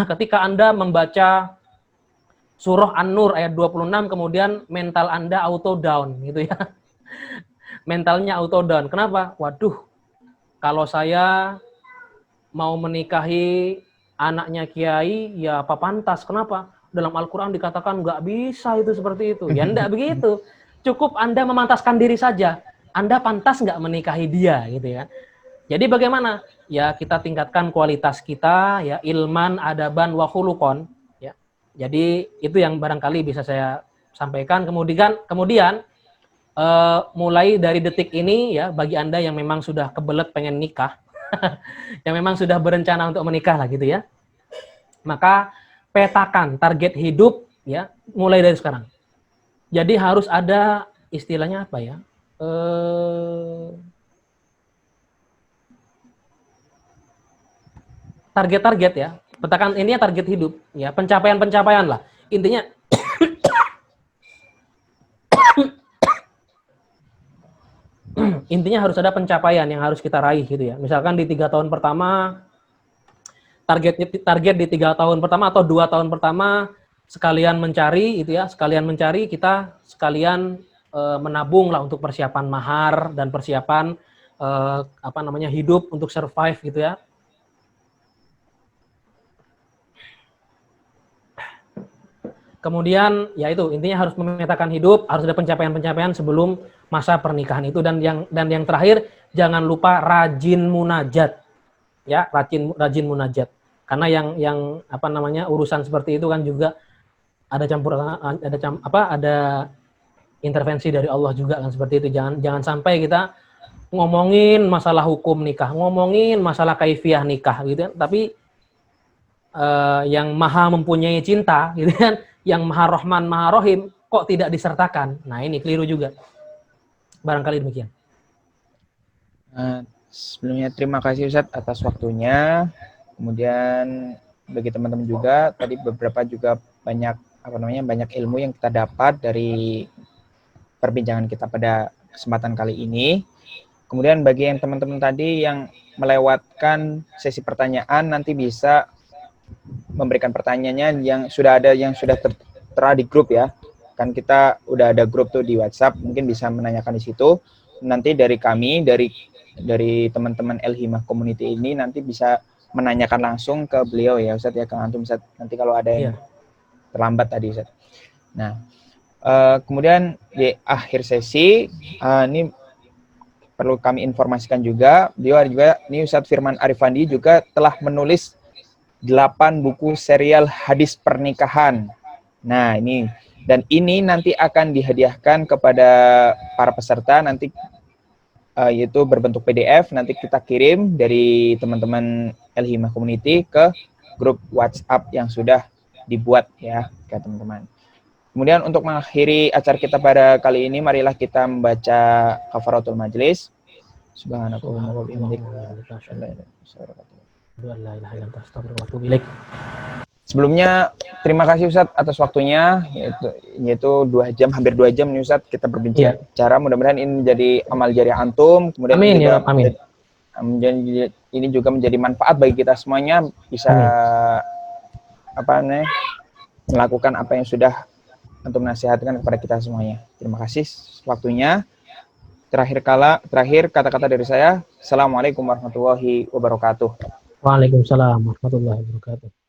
ketika Anda membaca surah An-Nur ayat 26 kemudian mental Anda auto down gitu ya. Mentalnya auto down. Kenapa? Waduh, kalau saya mau menikahi anaknya kiai, ya apa pantas? Kenapa? Dalam Al-Quran dikatakan nggak bisa itu seperti itu. Ya enggak begitu. Cukup Anda memantaskan diri saja. Anda pantas nggak menikahi dia, gitu ya. Jadi bagaimana? Ya kita tingkatkan kualitas kita, ya ilman, adaban, wa khuluqon. Ya. Jadi itu yang barangkali bisa saya sampaikan. Kemudian mulai dari detik ini, ya bagi Anda yang memang sudah kebelet pengen nikah, yang memang sudah berencana untuk menikah lah gitu ya, maka petakan target hidup ya mulai dari sekarang. Jadi harus ada istilahnya apa ya, target-target ya, petakan ini ya target hidup ya, pencapaian lah intinya. intinya harus ada pencapaian yang harus kita raih gitu ya. Misalkan di 3 tahun pertama, target di 3 tahun pertama atau 2 tahun pertama sekalian mencari gitu ya, sekalian mencari, kita sekalian menabung lah untuk persiapan mahar dan persiapan hidup untuk survive gitu ya. Kemudian ya itu intinya harus memetakan hidup, harus ada pencapaian-pencapaian sebelum masa pernikahan itu, dan yang terakhir jangan lupa rajin munajat. Ya, rajin munajat. Karena yang urusan seperti itu kan juga ada ada intervensi dari Allah juga kan, seperti itu. Jangan sampai kita ngomongin masalah hukum nikah, ngomongin masalah kaifiah nikah gitu kan, tapi yang maha mempunyai cinta gitu kan, yang maha rahman maha rohim kok tidak disertakan. Nah, ini keliru juga. Barangkali demikian. Sebelumnya terima kasih Ustadz atas waktunya. Kemudian bagi teman-teman juga tadi beberapa juga banyak ilmu yang kita dapat dari perbincangan kita pada kesempatan kali ini. Kemudian bagi yang teman-teman tadi yang melewatkan sesi pertanyaan, nanti bisa memberikan pertanyaannya yang sudah tertera di grup ya. Kan kita udah ada grup tuh di WhatsApp, mungkin bisa menanyakan di situ. Nanti dari kami, dari teman-teman El-Himah Community ini nanti bisa menanyakan langsung ke beliau ya Ustadz ya, ke Antum Ustadz. Nanti kalau ada yang terlambat tadi Ustadz. Nah, kemudian di akhir sesi, ini perlu kami informasikan juga, ini Ustadz Firman Arifandi juga telah menulis 8 buku serial hadis pernikahan. Nah, ini nanti akan dihadiahkan kepada para peserta nanti, yaitu berbentuk PDF, nanti kita kirim dari teman-teman El-Himah Community ke grup WhatsApp yang sudah dibuat ya, teman-teman. Kemudian untuk mengakhiri acara kita pada kali ini, marilah kita membaca kafaratul majlis. Subhanakallahumma wa bihamdika. Sebelumnya terima kasih Ustadz atas waktunya, yaitu 2 jam, hampir 2 jam nih Ustadz kita berbincang. Mudah-mudahan ini menjadi amal jariah antum, kemudian amin, juga amin. Ini juga menjadi manfaat bagi kita semuanya, bisa melakukan apa yang sudah untuk menasihatkan kepada kita semuanya. Terima kasih waktunya. Terakhir kata-kata dari saya. Assalamualaikum warahmatullahi wabarakatuh. Waalaikumsalam warahmatullahi wabarakatuh.